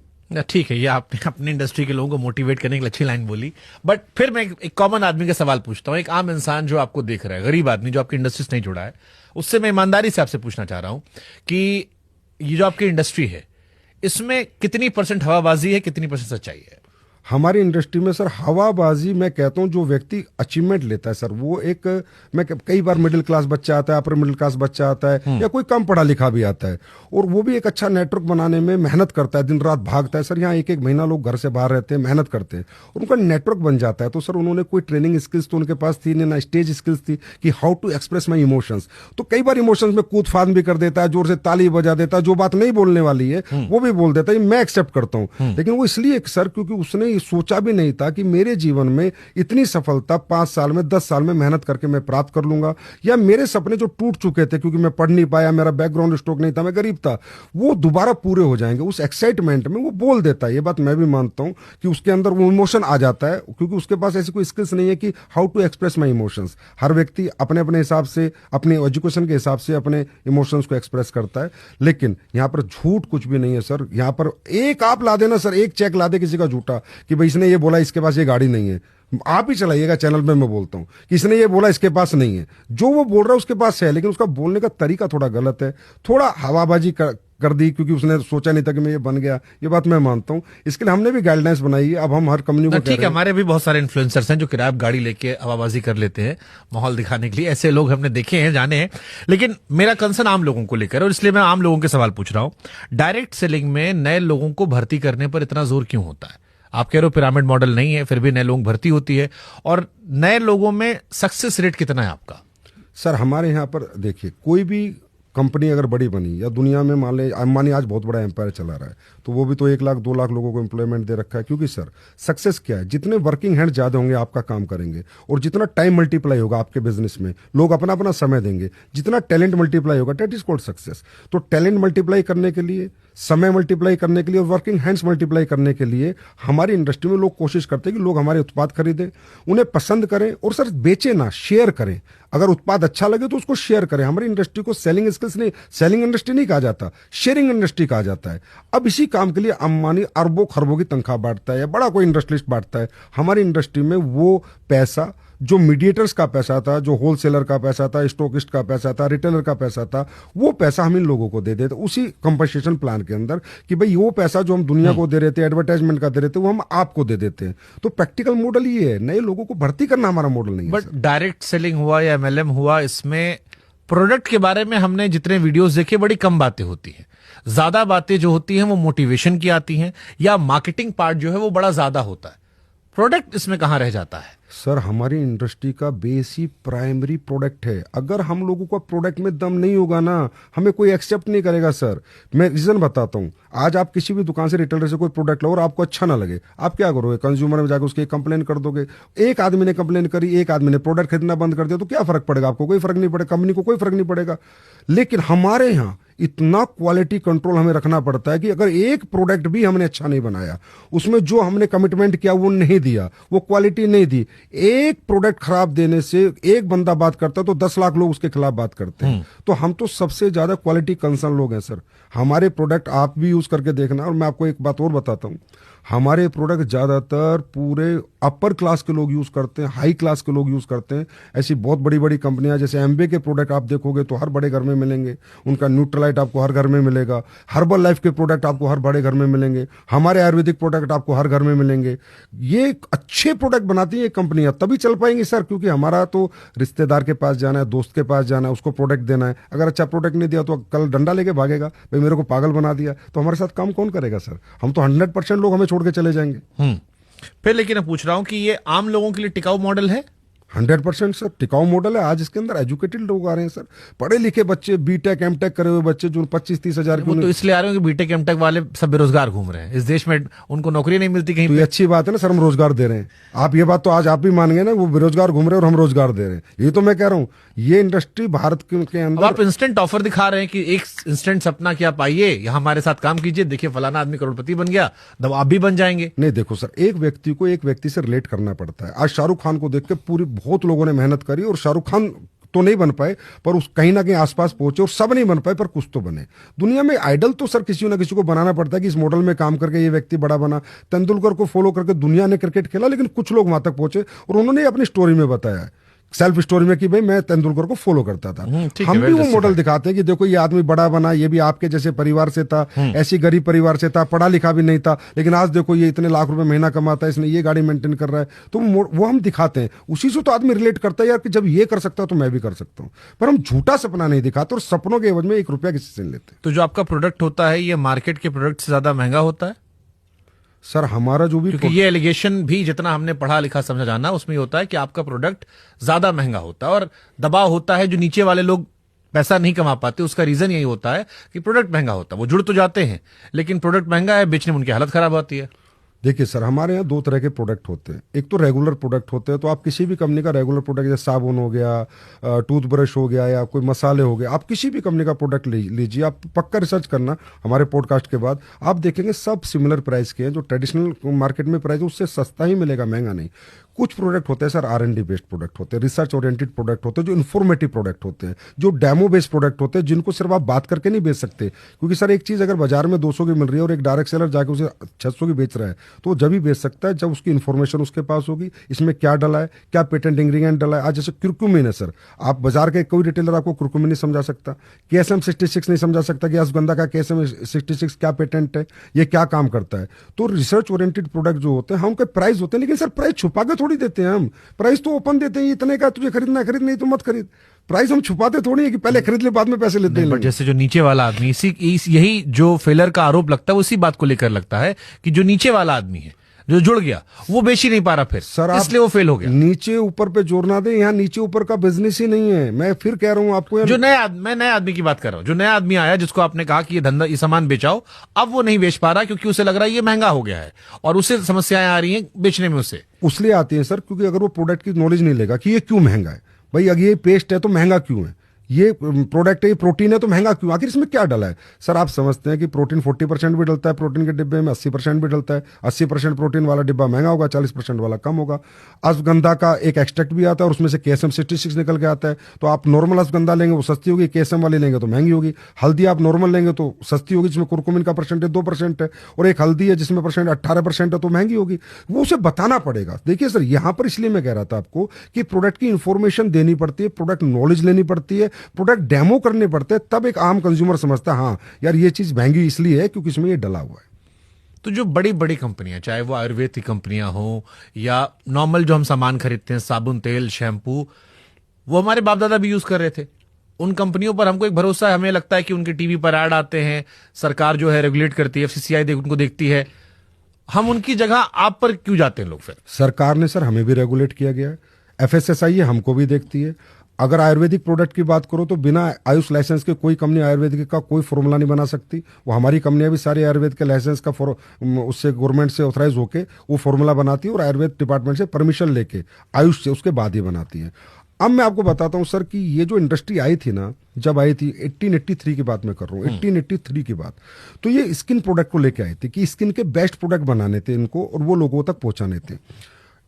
ठीक है, ये आपने अपनी इंडस्ट्री के लोगों को मोटिवेट करने की अच्छी लाइन बोली। बट फिर मैं एक कॉमन आदमी का सवाल पूछता हूं, एक आम इंसान जो आपको देख रहा है, गरीब आदमी जो आपकी इंडस्ट्री से नहीं जुड़ा है, उससे मैं ईमानदारी से आपसे पूछना चाह रहा हूं कि ये जो आपकी इंडस्ट्री है, इसमें कितनी % हवाबाजी है, कितनी % सच्चाई है? हमारी इंडस्ट्री में सर हवाबाजी, मैं कहता हूं जो व्यक्ति अचीवमेंट लेता है सर, वो एक, मैं कई बार मिडिल क्लास बच्चा आता है, अपर मिडिल क्लास बच्चा आता है, या कोई कम पढ़ा लिखा भी आता है, और वो भी एक अच्छा नेटवर्क बनाने में मेहनत करता है, दिन रात भागता है सर। यहाँ 1-1 महीना लोग घर से बाहर रहते हैं, मेहनत करते हैं, और उनका नेटवर्क बन जाता है। तो सर उन्होंने कोई ट्रेनिंग स्किल्स तो उनके पास थी नहीं, ना स्टेज स्किल्स थी कि how to express my emotions. तो कई बार इमोशंस में कूद फाद भी कर देता है, जोर से ताली बजा देता है, जो बात नहीं बोलने वाली है वो भी बोल देता है, मैं एक्सेप्ट करता हूं। लेकिन वो इसलिए सर क्योंकि उसने सोचा भी नहीं था कि मेरे जीवन में इतनी सफलता 5 साल में, 10 साल में मेहनत करके मैं प्राप्त कर लूंगा, या मेरे सपने जो टूट चुके थे क्योंकि मैं पढ़ नहीं पाया, मेरा बैकग्राउंड स्ट्रोक नहीं था, मैं गरीब था, वो दोबारा पूरे हो जाएंगे। उस एक्साइटमेंट में वो बोल देता है। ये बात मैं भी मानता हूं कि उसके अंदर वो इमोशन आ जाता है, क्योंकि उसके पास ऐसी कोई स्किल्स नहीं है कि how to express my emotions. हर व्यक्ति अपने अपने हिसाब से, अपने एजुकेशन के हिसाब से अपने इमोशंस को एक्सप्रेस करता है। लेकिन यहां पर झूठ कुछ भी नहीं है सर। यहां पर एक आप ला देना सर, एक चेक ला दे किसी का झूठा कि भाई इसने ये बोला इसके पास ये गाड़ी नहीं है, आप ही चलाइएगा चैनल में, मैं बोलता हूं कि इसने ये बोला इसके पास नहीं है, जो वो बोल रहा है उसके पास है, लेकिन उसका बोलने का तरीका थोड़ा गलत है, थोड़ा हवाबाजी कर दी क्योंकि उसने सोचा नहीं था कि मैं ये बन गया। ये बात मैं मानता हूं, इसके लिए हमने भी गाइडलाइंस बनाई है। अब हम हर कंपनी को ठीक है, हमारे भी बहुत सारे इन्फ्लुएंसर्स हैं जो किराया गाड़ी लेके हवाबाजी कर लेते हैं माहौल दिखाने के लिए, ऐसे लोग हमने देखे हैं, जाने हैं। लेकिन मेरा कंसर्न आम लोगों को लेकर, और इसलिए मैं आम लोगों के सवाल पूछ रहा हूं। डायरेक्ट सेलिंग में नए लोगों को भर्ती करने पर इतना जोर क्यों होता है? आप कह रहे हो पिरामिड मॉडल नहीं है, फिर भी नए लोग भर्ती होती है, और नए लोगों में सक्सेस रेट कितना है आपका? सर हमारे यहाँ पर देखिए, कोई भी कंपनी अगर बड़ी बनी या दुनिया में मान ले अंबानी आज बहुत बड़ा एम्पायर चला रहा है, तो वो भी तो 1 लाख 2 लाख लोगों को एम्प्लॉयमेंट दे रखा है। क्योंकि सर सक्सेस क्या है, जितने वर्किंग हैंड ज्यादा होंगे आपका काम करेंगे, और जितना टाइम मल्टीप्लाई होगा आपके बिजनेस में, लोग अपना अपना समय देंगे, जितना टैलेंट मल्टीप्लाई होगा, दैट इज कॉल्ड सक्सेस। तो टैलेंट मल्टीप्लाई करने के लिए, समय मल्टीप्लाई करने के लिए और वर्किंग हैंड्स मल्टीप्लाई करने के लिए हमारी इंडस्ट्री में लोग कोशिश करते हैं कि लोग हमारे उत्पाद खरीदें, उन्हें पसंद करें, और सर बेचे ना, शेयर करें। अगर उत्पाद अच्छा लगे तो उसको शेयर करें। हमारी इंडस्ट्री को सेलिंग स्किल्स नहीं, सेलिंग इंडस्ट्री नहीं कहा जाता, शेयरिंग इंडस्ट्री कहा जाता है। अब इसी काम के लिए अंबानी अरबों खरबों की तनख्वाह बांटता है या बड़ा कोई इंडस्ट्रियलिस्ट बांटता है। हमारी इंडस्ट्री में वो पैसा जो मीडिएटर्स का पैसा था, जो होलसेलर का पैसा था, स्टॉकिस्ट का पैसा था, रिटेलर का पैसा था, वो पैसा हम इन लोगों को दे देते उसी कंपनसेशन प्लान के अंदर, कि भाई वो पैसा जो हम दुनिया को दे रहे थे, एडवर्टाइजमेंट का दे रहे थे, वो हम आपको दे देते हैं। तो प्रैक्टिकल मॉडल ये है, नए लोगों को भर्ती करना हमारा मॉडल नहीं है। बट डायरेक्ट सेलिंग हुआ या MLM हुआ, इसमें प्रोडक्ट के बारे में हमने जितने वीडियोस देखे बड़ी कम बातें होती हैं। ज्यादा बातें जो होती हैं वो मोटिवेशन की आती हैं, या मार्केटिंग पार्ट जो है वो बड़ा ज्यादा होता है। प्रोडक्ट इसमें कहां रह जाता है? सर हमारी इंडस्ट्री का बेस ही प्राइमरी प्रोडक्ट है। अगर हम लोगों का प्रोडक्ट में दम नहीं होगा ना, हमें कोई एक्सेप्ट नहीं करेगा। सर मैं रीजन बताता हूँ। आज आप किसी भी दुकान से, रिटेलर से कोई प्रोडक्ट लो और आपको अच्छा ना लगे, आप क्या करोगे? कंज्यूमर में जाकर उसकी कंप्लेन कर दोगे। एक आदमी ने कंप्लेन करी, एक आदमी ने प्रोडक्ट खरीदना बंद कर दिया, तो क्या फर्क पड़ेगा? आपको कोई फर्क नहीं पड़ेगा, कंपनी को कोई फर्क नहीं पड़ेगा। लेकिन हमारे यहाँ इतना क्वालिटी कंट्रोल हमें रखना पड़ता है कि अगर एक प्रोडक्ट भी हमने अच्छा नहीं बनाया, उसमें जो हमने कमिटमेंट किया वो नहीं दिया, वो क्वालिटी नहीं दी, एक प्रोडक्ट खराब देने से एक बंदा बात करता है तो 10 लाख लोग उसके खिलाफ बात करते हैं। तो हम तो सबसे ज्यादा क्वालिटी कंसर्न लोग हैं सर। हमारे प्रोडक्ट आप भी यूज करके देखना। और मैं आपको एक बात और बताता हूं, हमारे प्रोडक्ट ज्यादातर पूरे अपर क्लास के लोग यूज करते हैं, हाई क्लास के लोग यूज करते हैं। ऐसी बहुत बड़ी बड़ी कंपनियां, जैसे एम्बे के प्रोडक्ट आप देखोगे तो हर बड़े घर में मिलेंगे, उनका न्यूट्रलाइट आपको हर घर में मिलेगा, हर्बल लाइफ के प्रोडक्ट आपको हर बड़े घर में मिलेंगे, हमारे आयुर्वेदिक प्रोडक्ट आपको हर घर में मिलेंगे। ये अच्छे प्रोडक्ट बनाती है ये कंपनियां, तभी चल पाएंगी सर। क्योंकि हमारा तो रिश्तेदार के पास जाना है, दोस्त के पास जाना है, उसको प्रोडक्ट देना है। अगर अच्छा प्रोडक्ट नहीं दिया तो कल डंडा लेके भागेगा, भाई मेरे को पागल बना दिया, तो हमारे साथ काम कौन करेगा सर? हम तो 100% लोग हमें छोड़ के चले जाएंगे। फिर लेकिन मैं पूछ रहा हूं कि ये आम लोगों के लिए टिकाऊ मॉडल है? 100% सर टिकाऊ मॉडल है। आज इसके अंदर एजुकेटेड लोग आ रहे हैं सर, पढ़े लिखे बच्चे, बीटेक एमटेक करे हुए बच्चे, जो 25-30 हजार वो तो इसलिए आ रहे हो कि बीटेक एमटेक वाले सब बेरोजगार घूम रहे हैं इस देश में, उनको नौकरी नहीं मिलती कहीं तो पे। ये अच्छी बात है ना सर, हम रोजगार दे रहे हैं। आप ये बात तो आज आप भी मान गए ना, वो बेरोजगार घूम रहे हैं और हम रोजगार दे रहे हैं। ये तो मैं कह रहा हूँ, ये इंडस्ट्री भारत के अब अंदर। आप इंस्टेंट ऑफर दिखा रहे हैं कि एक इंस्टेंट सपना कि आप आइए यहाँ हमारे साथ काम कीजिए, देखिए फलाना आदमी करोड़पति बन गया, तब आप भी बन जाएंगे। नहीं देखो सर, एक व्यक्ति को एक व्यक्ति से रिलेट करना पड़ता है। आज शाहरुख खान को देख के पूरी बहुत लोगों ने मेहनत करी, और शाहरुख खान तो नहीं बन पाए, पर उस कहीं ना कहीं आसपास पहुंचे, और सब नहीं बन पाए पर कुछ तो बने। दुनिया में आइडल तो सर किसी ना किसी को बनाना पड़ता है कि इस मॉडल में काम करके ये व्यक्ति बड़ा बना। तेंदुलकर को फॉलो करके दुनिया ने क्रिकेट खेला, लेकिन कुछ लोग वहां तक पहुंचे, और उन्होंने अपनी स्टोरी में बताया है, सेल्फ स्टोरी में, कि भाई मैं तेंदुलकर को फॉलो करता था। हम भी वो मॉडल दिखाते हैं कि देखो ये आदमी बड़ा बना, ये भी आपके जैसे परिवार से था, ऐसी गरीब परिवार से था, पढ़ा लिखा भी नहीं था, लेकिन आज देखो ये इतने लाख रुपए महीना कमाता है, इसने ये गाड़ी मेंटेन कर रहा है। तो वो हम दिखाते हैं, उसी से तो आदमी रिलेट करता है यार, कि जब ये कर सकता है तो मैं भी कर सकता हूँ। पर हम झूठा सपना नहीं दिखाते, और सपनों के एवज में 1 रुपया किसी से नहीं लेते। तो जो आपका प्रोडक्ट होता है ये मार्केट के प्रोडक्ट से ज्यादा महंगा होता है? सर हमारा जो भी, क्योंकि ये एलिगेशन भी जितना हमने पढ़ा लिखा समझा जाना, उसमें ये होता है कि आपका प्रोडक्ट ज्यादा महंगा होता है, और दबाव होता है जो नीचे वाले लोग पैसा नहीं कमा पाते, उसका रीजन यही होता है कि प्रोडक्ट महंगा होता है। वो जुड़ तो जाते हैं, लेकिन प्रोडक्ट महंगा है, बेचने में उनकी हालत खराब होती है। देखिए सर, हमारे यहाँ 2 तरह के प्रोडक्ट होते हैं। एक तो रेगुलर प्रोडक्ट होते हैं, तो आप किसी भी कंपनी का रेगुलर प्रोडक्ट, जैसे साबुन हो गया, टूथब्रश हो गया, या कोई मसाले हो गए, आप किसी भी कंपनी का प्रोडक्ट लीजिए। आप पक्का रिसर्च करना हमारे पॉडकास्ट के बाद, आप देखेंगे सब सिमिलर प्राइस के हैं। जो ट्रेडिशनल मार्केट में प्राइस है उससे सस्ता ही मिलेगा, महंगा नहीं। कुछ प्रोडक्ट होते हैं सर R&D बेस्ड प्रोडक्ट होते हैं, रिसर्च ओरिएंटेड प्रोडक्ट होते हैं, जो इन्फॉर्मेटिव प्रोडक्ट होते हैं, जो डेमो बेस्ड प्रोडक्ट होते हैं, जिनको सिर्फ आप बात करके नहीं बेच सकते। क्योंकि सर एक चीज अगर बाजार में 200 की मिल रही है और एक डायरेक्ट सेलर जाकर उसे 600 की बेच रहा है, तो वो जब भी बेच सकता है जब उसकी इन्फॉर्मेशन उसके पास होगी, इसमें क्या डला है, क्या पेटेंट इंग्रेडिएंट डला है। आज जैसे कुरकुमिन है सर, आप बाजार के कोई रिटेलर आपको कुरकुमिन नहीं समझा सकता, KSM 66 नहीं समझा सकता कि अश्वगंधा का KSM 66 क्या पेटेंट है, ये क्या काम करता है। तो रिसर्च ओरिएंटेड प्रोडक्ट जो होते हैं, हम उनके प्राइस होते हैं, लेकिन सर प्राइस छुपा के थोड़ी देते हैं हम। प्राइस तो ओपन देते हैं, इतने का तुझे खरीदना है खरीद, नहीं तो मत खरीद। प्राइस हम छुपाते थोड़ी है कि पहले खरीद ले बाद में पैसे लेते हैं। बट जैसे जो नीचे वाला आदमी, यही जो फेलर का आरोप लगता है वो इसी बात को लेकर लगता है कि जो नीचे वाला आदमी है, जो जुड़ गया वो बेच ही नहीं पा रहा फिर, सर आप इसलिए वो फेल हो गया। नीचे ऊपर पे जोर ना दे, यहाँ नीचे ऊपर का बिजनेस ही नहीं है। मैं फिर कह रहा हूँ आपको, जो मैं नए आदमी की बात कर रहा हूं, जो नया आदमी आया जिसको आपने कहा कि ये धंधा, ये सामान बेचाओ, अब वो नहीं बेच पा रहा क्योंकि उसे लग रहा है ये महंगा हो गया है और उसे समस्याएं आ रही हैं बेचने में उसे। उसलिए आती है सर क्योंकि अगर वो प्रोडक्ट की नॉलेज नहीं लेगा कि ये क्यों महंगा है, भाई अगर ये पेस्ट है तो महंगा क्यों है, ये प्रोडक्ट है, ये प्रोटीन है तो महंगा क्यों, आखिर इसमें क्या डला है। सर आप समझते हैं कि प्रोटीन 40% भी डलता है प्रोटीन के डिब्बे में, 80% भी डलता है। 80% प्रोटीन वाला डिब्बा महंगा होगा, 40% वाला कम होगा। अश्वगंधा का एक एक्सट्रैक्ट भी आता है और उसमें से KSM 66 निकल के आता है। तो आप नॉर्मल अश्वगंधा लेंगे वो सस्ती होगी, KSM वाली लेंगे तो महंगी होगी। हल्दी आप नॉर्मल लेंगे तो सस्ती होगी, जिसमें कुरकुमिन का परसेंटेज 2% है, और एक हल्दी है जिसमें परसेंट 18% है तो महंगी होगी। वो उसे बताना पड़ेगा। देखिए सर, यहां पर इसलिए मैं कह रहा था आपको कि प्रोडक्ट की इंफॉर्मेशन देनी पड़ती है, प्रोडक्ट नॉलेज लेनी पड़ती है, प्रोडक्ट डेमो करने पड़ते हैं, तब एक आम कंज्यूमर समझता है हाँ यार ये चीज महंगी इसलिए है क्योंकि इसमें ये डला हुआ है। तो जो बड़ी बड़ी कंपनियां, चाहे वो आयुर्वेद की कंपनियां हो या नॉर्मल जो हम सामान खरीदते हैं, साबुन, तेल, शैम्पू, वो हमारे बाप दादा भी यूज कर रहे थे। उन कंपनियों पर हमको एक भरोसा है, हमें लगता है कि उनके टीवी पर ऐड आते हैं, सरकार जो है रेगुलेट करती है, FCCI उनको देखती है, हम उनकी जगह आप पर क्यों जाते हैं लोग फिर? सरकार ने सर हमें भी रेगुलेट किया गया है, FSSAI है हमको भी देखती है। अगर आयुर्वेदिक प्रोडक्ट की बात करो तो बिना आयुष लाइसेंस के कोई कंपनी आयुर्वेदिक का कोई फॉर्मूला नहीं बना सकती। वो हमारी कंपनियां भी सारी आयुर्वेद के लाइसेंस का उससे गवर्नमेंट से ऑथराइज होके वो फॉर्मूला बनाती है और आयुर्वेद डिपार्टमेंट से परमिशन लेके आयुष से उसके बाद ही बनाती है। अब मैं आपको बताता हूं सर कि ये जो इंडस्ट्री आई थी ना, जब आई थी 1883 की बात मैं कर रहा हूँ, 1883 की बात, तो ये स्किन प्रोडक्ट को लेके आई थी कि स्किन के बेस्ट प्रोडक्ट बनाने थे इनको और वो लोगों तक पहुंचाने थे।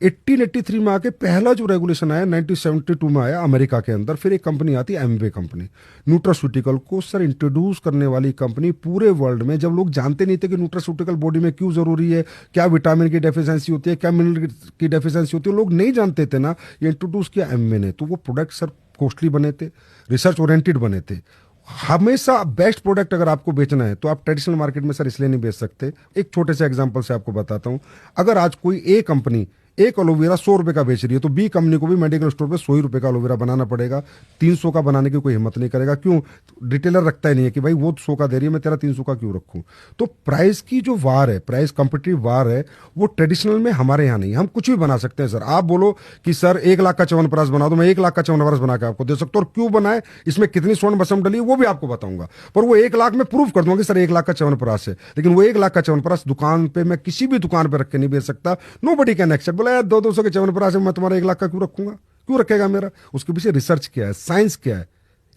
1883 में आके पहला जो रेगुलेशन आया 1972 में आया अमेरिका के अंदर। फिर एक कंपनी आती है एमवे कंपनी, न्यूट्रास्यूटिकल को सर इंट्रोड्यूस करने वाली कंपनी पूरे वर्ल्ड में। जब लोग जानते नहीं थे कि न्यूट्रास्यूटिकल बॉडी में क्यों जरूरी है, क्या विटामिन की डेफिशिएंसी होती है, क्या मिनरल की डेफिशिएंसी होती है, लोग नहीं जानते थे ना, ये इंट्रोड्यूस किया एमवे ने। तो वो प्रोडक्ट सर कॉस्टली बने थे, रिसर्च ओरिएंटेड बने थे। हमेशा बेस्ट प्रोडक्ट अगर आपको बेचना है तो आप ट्रेडिशनल मार्केट में सर इसलिए नहीं बेच सकते। एक छोटे से एग्जांपल से आपको बताता हूं, अगर आज कोई ए कंपनी एक एलोवेरा 100 रुपए का बेच रही है तो बी कंपनी को भी मेडिकल स्टोर पे 100 रुपए का एलोवेरा बनाना पड़ेगा। 300 का बनाने की कोई हिम्मत नहीं करेगा। क्यों? रिटेलर रखता ही नहीं है कि भाई वो 100 का दे रही है, मैं तेरा 300 का क्यों रखूं। तो प्राइस की जो वार है, प्राइस कॉम्पिटिटिव वार है, वो ट्रेडिशनल में हमारे यहाँ नहीं है। हम कुछ भी बना सकते हैं सर। आप बोलो कि सर 1 लाख का च्यवनप्राश बना दो, मैं 1 लाख का च्यवनप्राश बना के आपको दे सकता हूं, और क्यों बनाए, इसमें कितनी स्वर्ण भस्म डली है वो भी आपको बताऊंगा। पर वो 1 लाख में प्रूव कर दूंगा कि सर 1 लाख का च्यवनप्राश है, लेकिन वो 1 लाख का च्यवनप्राश दुकान पे मैं किसी भी दुकान पे रख के नहीं बेच सकता। Nobody can accept. बोला यार 200 के च्यवनप्राश मैं तुम्हारा 1 लाख का क्यों रखूंगा, क्यों रखेगा मेरा? उसके पीछे रिसर्च क्या है, साइंस क्या है,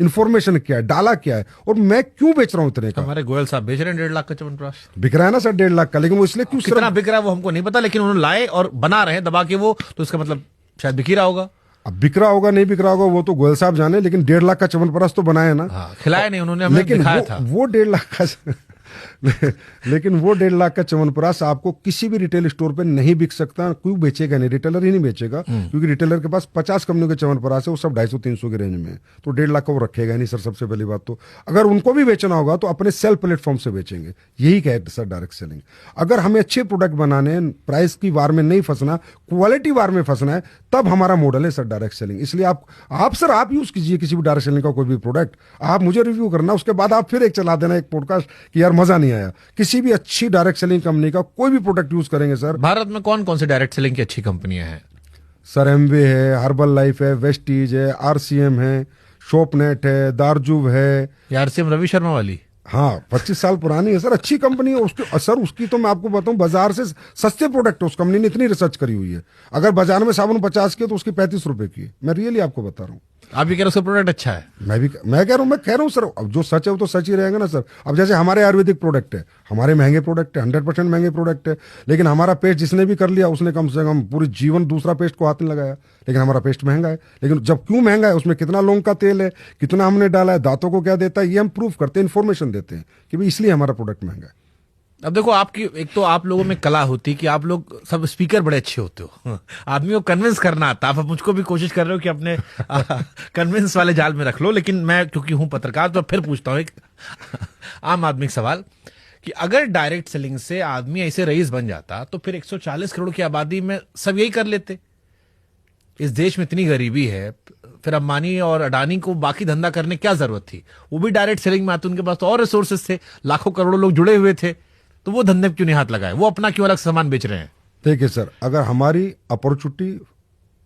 इन्फॉर्मेशन क्या है, डाला क्या है, और मैं क्यों बेच रहा हूं इतने का। हमारे गोयल साहब बेच रहे हैं 1.5 लाख का च्यवनप्राश। बिक रहा है ना सर 1.5 लाख का, लेकिन वो इसलिए क्यों कितना बिक रहा है वो हमको नहीं पता, लेकिन उन्होंने लाए और बना रहे हैं दबा के वो, तो इसका मतलब शायद बिक ही रहा होगा। अब बिक रहा होगा नहीं बिक रहा होगा वो तो गोयल साहब जाने, लेकिन 1.5 लाख का च्यवनप्राश तो बनाया ना। हाँ, खिलाया नहीं उन्होंने, हमें दिखाया था। वो 1.5 लाख का लेकिन वो 1.5 लाख का च्यवनप्राश आपको किसी भी रिटेल स्टोर पे नहीं बिक सकता। क्यों बेचेगा? नहीं, रिटेलर ही नहीं बेचेगा, क्योंकि रिटेलर के पास 50 कंपनियों के च्यवनप्राश है, वो सब 250-300 के रेंज में है। तो 1.5 लाख का वो रखेगा नहीं सर। सबसे पहली बात तो अगर उनको भी बेचना होगा तो अपने सेल प्लेटफॉर्म से बेचेंगे। यही है सर डायरेक्ट सेलिंग। अगर हमें अच्छे प्रोडक्ट बनाने, प्राइस की वार में नहीं फंसना, क्वालिटी वार में फंसना है, तब हमारा मॉडल है सर डायरेक्ट सेलिंग। इसलिए आप सर आप यूज कीजिए किसी भी डायरेक्ट सेलिंग का कोई भी प्रोडक्ट, आप मुझे रिव्यू करना, उसके बाद आप फिर एक चला देना एक पॉडकास्ट कि यार मजा नहीं आया। किसी भी अच्छी डायरेक्ट सेलिंग कंपनी का कोई भी प्रोडक्ट यूज करेंगे सर। भारत में कौन कौन से डायरेक्ट सेलिंग की अच्छी कंपनियां हैं? सर एमवे है, हर्बल लाइफ है, वेस्टीज है, RCM है, शॉपनेट है, दारजुब है। RCM रवि शर्मा वाली? हाँ, 25 साल पुरानी है सर, अच्छी कंपनी है। उसकी सर उसकी तो मैं आपको बताऊं बाजार से सस्ते प्रोडक्ट है। उस कंपनी ने इतनी रिसर्च करी हुई है। अगर बाजार में साबुन 50 की है तो उसकी 35 रुपए की है। मैं रियली आपको बता रहा हूँ। आप भी कह रहे हो उसका प्रोडक्ट अच्छा है? मैं कह रहा हूँ सर, अब जो सच है वो तो सच ही रहेगा ना सर। अब जैसे हमारे आयुर्वेदिक प्रोडक्ट है, हमारे महंगे प्रोडक्ट है, 100% महंगे प्रोडक्ट है, लेकिन हमारा पेस्ट जिसने भी कर लिया उसने कम से कम पूरी जीवन दूसरा पेस्ट को हाथ नहीं लगाया, लेकिन हमारा पेस्ट महंगा है। लेकिन जब क्यों महंगा है, उसमें कितना लौंग का तेल है, कितना हमने डाला है, दांतों को क्या देता है, ये हम प्रूफ करते हैं, इन्फॉर्मेशन देते हैं कि भाई इसलिए हमारा प्रोडक्ट महंगा है। अब देखो, आपकी एक तो आप लोगों में कला होती है कि आप लोग सब स्पीकर बड़े अच्छे होते हो, आदमी को कन्विंस करना आता। आप मुझको भी कोशिश कर रहे हो कि अपने कन्विंस वाले जाल में रख लो, लेकिन मैं क्योंकि हूं पत्रकार तो फिर पूछता हूं एक आम आदमी सवाल कि अगर डायरेक्ट सेलिंग से आदमी ऐसे रईस बन जाता तो फिर 140 करोड़ की आबादी में सब यही कर लेते। इस देश में इतनी गरीबी है, फिर अंबानी और अडानी को बाकी धंधा करने क्या जरूरत थी? वो भी डायरेक्ट सेलिंग में आते, उनके पास तो और रिसोर्सेस थे, लाखों करोड़ों लोग जुड़े हुए थे, तो वो धंधे में क्यों नहीं हाथ लगाए? वो अपना क्यों अलग सामान बेच रहे हैं? देखिए सर, अगर हमारी अपॉर्चुनिटी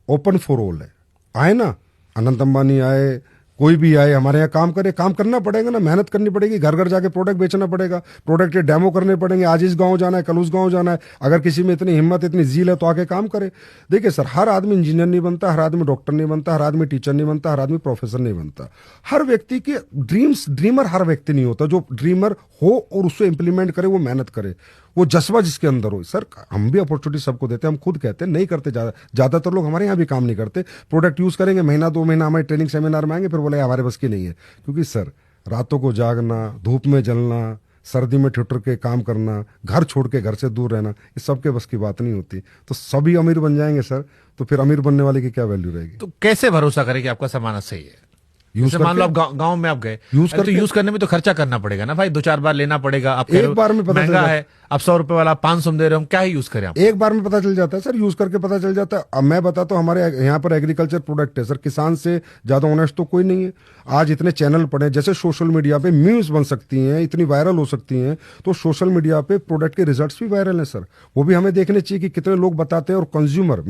ओपन फॉर ऑल है, आए ना, अनंत अंबानी आए, कोई भी आए हमारे यहाँ काम करे, काम करना पड़ेगा ना, मेहनत करनी पड़ेगी, घर घर जाके प्रोडक्ट बेचना पड़ेगा, प्रोडक्ट के डेमो करने पड़ेंगे, आज इस गांव जाना है, कल उस गांव जाना है। अगर किसी में इतनी हिम्मत, इतनी जील है तो आके काम करे। देखिए सर, हर आदमी इंजीनियर नहीं बनता, हर आदमी डॉक्टर नहीं बनता, हर आदमी टीचर नहीं बनता, हर आदमी प्रोफेसर नहीं बनता। हर व्यक्ति के ड्रीमर हर व्यक्ति नहीं होता। जो ड्रीमर हो और उसको इंप्लीमेंट करे, वो मेहनत करे, वो जज्बा जिसके अंदर हो। सर, हम भी अपॉर्चुनिटी सबको देते हैं, हम खुद कहते हैं नहीं करते, ज्यादातर लोग हमारे यहाँ भी काम नहीं करते। प्रोडक्ट यूज करेंगे, महीना 2 महीना हमारे ट्रेनिंग सेमिनार में आएंगे, फिर बोले हमारे बस की नहीं है। क्योंकि सर, रातों को जागना, धूप में जलना, सर्दी में ठिठुर के काम करना, घर छोड़ के घर से दूर रहना, ये सबके बस की बात नहीं होती। तो सभी अमीर बन जाएंगे सर, तो फिर अमीर बनने वाले की क्या वैल्यू रहेगी? तो कैसे भरोसा करें कि आपका सामान सही है? जैसे मान लो आप गांव में आप गए, तो यूज करने में तो खर्चा करना पड़ेगा ना भाई, 2-4 बार लेना पड़ेगा। आप एक बार में पता महंगा है, आप 100 रुपए वाला 500 में दे रहे हो, हम क्या ही यूज करें? एक बार में पता चल जाता है सर, यूज करके पता चल जाता है। अब मैं बताता हूँ, हमारे यहाँ पर एग्रीकल्चर प्रोडक्ट है सर, किसान से ज्यादा ऑनेस्ट तो कोई नहीं है। आज इतने चैनल पड़े, जैसे सोशल मीडिया पे मीम्स बन सकती हैं, इतनी वायरल हो सकती हैं, तो सोशल मीडिया पे प्रोडक्ट के रिजल्ट्स भी वायरल हैं सर। वो भी हमें देखने चाहिए कि कितने लोग बताते हैं। और कंज्यूमर,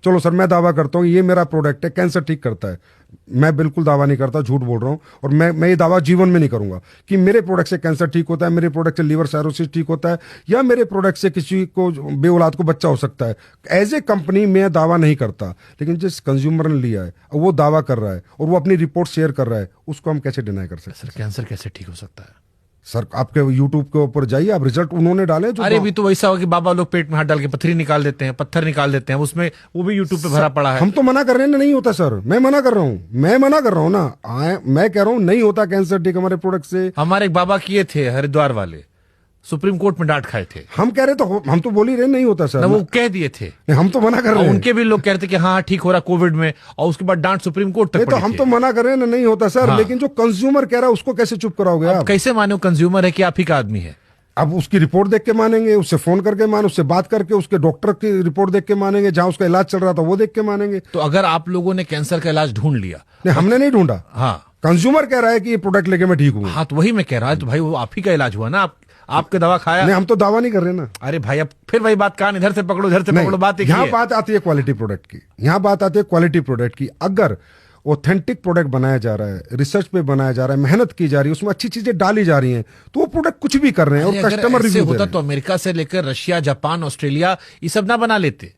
चलो सर, मैं दावा करता हूँ ये मेरा प्रोडक्ट है, कैंसर ठीक करता है। मैं बिल्कुल दावा नहीं करता, झूठ बोल रहा हूं। और मैं ये दावा जीवन में नहीं करूंगा कि मेरे प्रोडक्ट से कैंसर ठीक होता है, मेरे प्रोडक्ट से लीवर साइरोसिस ठीक होता है, या मेरे प्रोडक्ट से किसी को बे औलाद को बच्चा हो सकता है। एज ए कंपनी मैं दावा नहीं करता, लेकिन जिस कंज्यूमर ने लिया है वो दावा कर रहा है और वो अपनी रिपोर्ट शेयर कर रहा है, उसको हम कैसे डिनाई कर सकते हैं? सर, कैंसर कैसे ठीक हो सकता है? सर, आपके यूट्यूब के ऊपर जाइए, आप रिजल्ट उन्होंने डाले जो। अरे भी तो वैसा हो कि बाबा लोग पेट में हाथ डाल के पत्थरी निकाल देते हैं, पत्थर निकाल देते हैं, उसमें वो भी यूट्यूब पे भरा पड़ा है। हम तो मना कर रहे हैं ना, नहीं होता सर, मैं मना कर रहा हूँ ना, मैं कह रहा हूँ नहीं होता कैंसर ठीक हमारे प्रोडक्ट से। हमारे एक बाबा किए थे हरिद्वार वाले, सुप्रीम कोर्ट में डांट खाए थे। हम कह रहे तो हम तो बोल ही रहे नहीं होता सर, वो कह दिए थे, हम तो मना कर रहे हैं। उनके भी लोग कह रहे थे कि हाँ ठीक हो रहा कोविड में, और उसके बाद डांट सुप्रीम कोर्ट तक तो हम तो मना कर रहे हैं ना, नहीं होता सर। लेकिन जो कंज्यूमर कह रहा है उसको कैसे चुप कराओगे आप? कैसे मानो कंज्यूमर है कि आप ही का आदमी है? अब उसकी रिपोर्ट देख के मानेंगे, उससे फोन करके मान, उससे बात करके, उसके डॉक्टर की रिपोर्ट देख के मानेंगे, जहां उसका इलाज चल रहा था वो देख के मानेंगे। तो अगर आप लोगों ने कैंसर का इलाज ढूंढ लिया? नहीं, हमने नहीं ढूंढा। हाँ, कंज्यूमर कह रहा है कि ये प्रोडक्ट लेके मैं ठीक हूँ। हाँ, तो वही मैं कह रहा हूं, तो भाई वो आप ही का इलाज हुआ ना, आपके दवा खाया। नहीं, हम तो दावा नहीं कर रहे ना। अरे भाई, अब फिर वही बात कहां, इधर से पकड़ो इधर से पकड़ो, बात एक ही है। यहाँ बात आती है क्वालिटी प्रोडक्ट की, यहाँ बात आती है क्वालिटी प्रोडक्ट की। अगर ऑथेंटिक प्रोडक्ट बनाया जा रहा है, रिसर्च पे बनाया जा रहा है, मेहनत की जा रही है, उसमें अच्छी चीजें डाली जा रही हैं, तो वो प्रोडक्ट कुछ भी कर रहे हैं और कस्टमर रिव्यू होता तो अमेरिका से लेकर रशिया, जापान, ऑस्ट्रेलिया ये सब ना बना लेते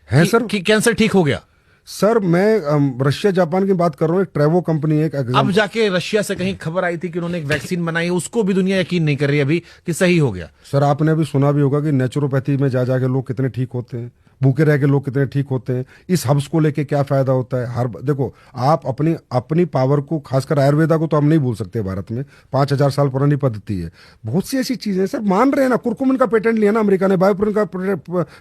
हैं सर, कि कैंसर ठीक हो गया। सर, मैं रशिया जापान की बात कर रहा हूँ, एक ट्रेवो कंपनी है। अब जाके रशिया से कहीं खबर आई थी कि उन्होंने एक वैक्सीन बनाई है, उसको भी दुनिया यकीन नहीं कर रही अभी कि सही हो गया। सर, आपने अभी सुना भी होगा कि नेचुरोपैथी में जा जाके लोग कितने ठीक होते हैं, भूखे रह के लोग कितने ठीक होते हैं। इस हब्स को लेके क्या फायदा होता है? हर देखो, आप अपनी पावर को, खासकर आयुर्वेदा को तो हम नहीं भूल सकते। भारत में 5000 साल पुरानी पद्धति है, बहुत सी ऐसी चीजें सर मान रहे हैं ना। कुरकुमिन का पेटेंट लिया ना अमेरिका ने, बायोपुरिन का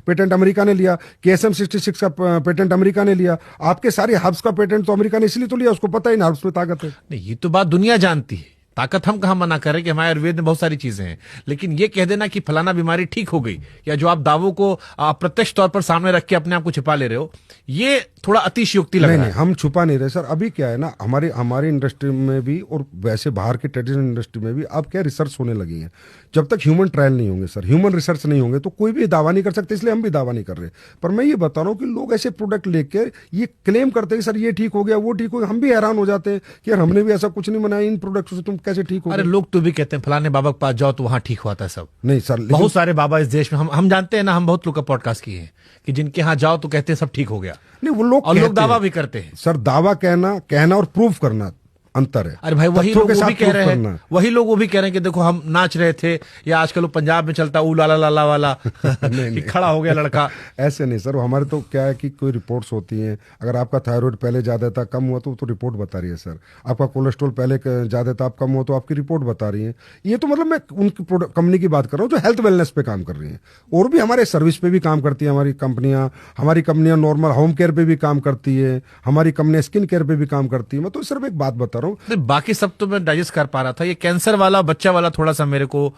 पेटेंट अमेरिका ने लिया, KSM 66 का पेटेंट अमेरिका ने लिया। आपके सारे हब्स का पेटेंट तो अमेरिका ने इसलिए तो लिया, उसको पता ही ना हब्स में ताकत है। नहीं, ये तो बात दुनिया जानती है, ताकत हम कहां मना कर रहे कि हमारे आयुर्वेद में बहुत सारी चीजें हैं, लेकिन ये कह देना कि फलाना बीमारी ठीक हो गई, या जो आप दावों को अप्रत्यक्ष तौर पर सामने रख के अपने आप को छिपा ले रहे हो, ये थोड़ा अतिशयोक्ति लग रहा है। नहीं, हम छुपा नहीं रहे सर। अभी क्या है ना, हमारी इंडस्ट्री में भी और वैसे बाहर के ट्रेडिशनल इंडस्ट्री में भी अब क्या रिसर्च होने लगी है। जब तक ह्यूमन ट्रायल नहीं होंगे सर, ह्यूमन रिसर्च नहीं होंगे, तो कोई भी दावा नहीं कर सकते, इसलिए हम भी दावा नहीं कर रहे। पर मैं ये बता रहा हूँ कि लोग ऐसे प्रोडक्ट लेके ये क्लेम करते हैं सर ये ठीक हो गया, वो ठीक हो गया। हम भी हैरान हो जाते हैं कि यार हमने भी ऐसा कुछ नहीं बनाया, इन प्रोडक्ट से तुम कैसे ठीक हो? अरे लोग तो भी कहते हैं फलाने बाबा के पास जाओ तो वहां ठीक होता है सब। नहीं सर, बहुत सारे बाबा इस देश में हम जानते हैं ना, हम बहुत लोग का पॉडकास्ट किए हैं कि जिनके यहाँ जाओ तो कहते हैं सब ठीक हो गया। नहीं, वो लोग और लोग दावा भी करते हैं सर। दावा कहना और प्रूफ करना अंतर है। अरे भाई, वही लोग वो भी कह रहे हैं, वही लोग वो भी कह रहे हैं कि देखो हम नाच रहे थे, या आजकल पंजाब में चलता ऊ लाला लाला वाला कि खड़ा हो गया लड़का। ऐसे नहीं सर, हमारे तो क्या है कि कोई रिपोर्ट्स होती हैं। अगर आपका थायराइड पहले ज्यादा था, कम हुआ, तो रिपोर्ट बता रही है सर। आपका कोलेस्ट्रॉल पहले ज्यादा था, आप कम हुआ, तो आपकी रिपोर्ट बता रही है। ये तो मतलब मैं उनकी कंपनी की बात कर रहा हूँ जो हेल्थ वेलनेस पे काम कर रही है, और भी हमारे सर्विस पे भी काम करती है हमारी कंपनियां नॉर्मल होम केयर पे भी काम करती है, हमारी कंपनियां स्किन केयर पे भी काम करती है। मैं तो सिर्फ एक बात बता रहा हूँ, बाकी सब तो मैं डाइजेस्ट कर पा रहा था। ये कैंसर वाला, बच्चा वाला थोड़ा सा मेरे को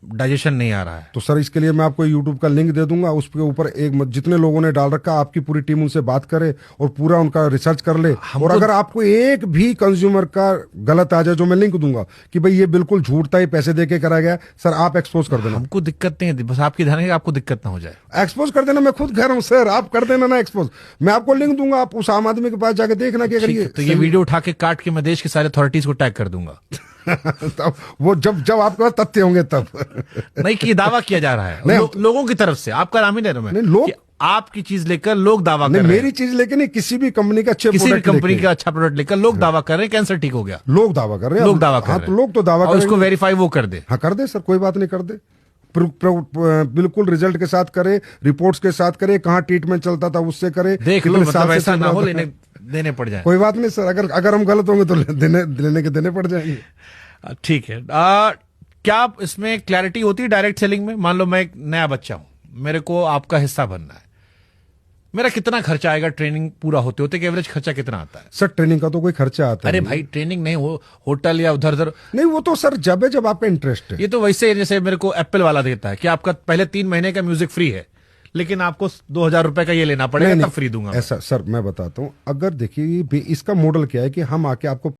डाइजेशन नहीं आ रहा है। तो सर इसके लिए मैं आपको यूट्यूब का लिंक दे दूंगा, उस के ऊपर जितने लोगों ने डाल रखा, आपकी पूरी टीम उनसे बात करे और पूरा उनका रिसर्च कर ले। और अगर आपको एक भी कंज्यूमर का गलत आ जाए, जो मैं लिंक दूंगा कि भाई ये बिल्कुल झूठता ही पैसे दे के करा गया, सर आप एक्सपोज कर देना। हमको दिक्कत नहीं है, बस आपकी ध्यान है कि आपको दिक्कत ना हो जाए। एक्सपोज कर देना, मैं खुद कह रहा हूं सर, आप कर देना ना एक्सपोज। मैं आपको लिंक दूंगा, आप उस आम आदमी के पास जाके देखना कि अगर ठीक है, तो ये वीडियो उठा के काट के मैं देश के सारे अथॉरिटीज को टैग कर दूंगा। तब वो जब आपके पास तथ्य होंगे तब। नहीं कि दावा किया जा रहा है लोगों की तरफ से, आपका नाम ही ले रहा हूं मैं। नहीं, लोग कि आपकी चीज लेकर लोग दावा कर नहीं, रहे हैं। मेरी चीज लेके नहीं, किसी भी कंपनी का अच्छे किसी भी प्रोडक्ट कंपनी लेके। का अच्छा प्रोडक्ट लेकर लोग दावा कर रहे हैं कैंसर ठीक हो गया। लोग दावा कर रहे हैं, लोग दावा कर हाँ, रहे तो हैं। लोग तो दावा और करेंगे। उसको वेरीफाई वो कर दे। हाँ कर दे सर, कोई बात नहीं, कर दे। बिल्कुल रिजल्ट के साथ करे, रिपोर्ट्स के साथ करे, कहाँ ट्रीटमेंट चलता था उससे करे, देख लो, कितने साल मतलब से ऐसा चल ना रहा हो था। देने पड़ जाए। कोई बात नहीं सर, अगर हम गलत होंगे तो देने पड़ जाएंगे। ठीक है। क्या इसमें क्लैरिटी होती है डायरेक्ट सेलिंग में? मान लो मैं एक नया बच्चा हूं, मेरे को आपका हिस्सा बनना है, मेरा कितना खर्चा आएगा ट्रेनिंग पूरा होते होते? एवरेज खर्चा कितना आता है? सर ट्रेनिंग का तो कोई खर्चा आता अरे नहीं। भाई ट्रेनिंग नहीं हो, होटल या उधर उधर नहीं, वो तो सर जब आपका इंटरेस्ट है। ये तो वैसे जैसे मेरे को एप्पल वाला देता है कि आपका पहले 3 महीने का म्यूजिक फ्री है, लेकिन आपको 2000 रुपए का ये लेना पड़ेगा, तब फ्री दूंगा। ऐसा सर मैं बताता हूँ, अगर देखिए इसका मॉडल क्या है कि हम आके आपको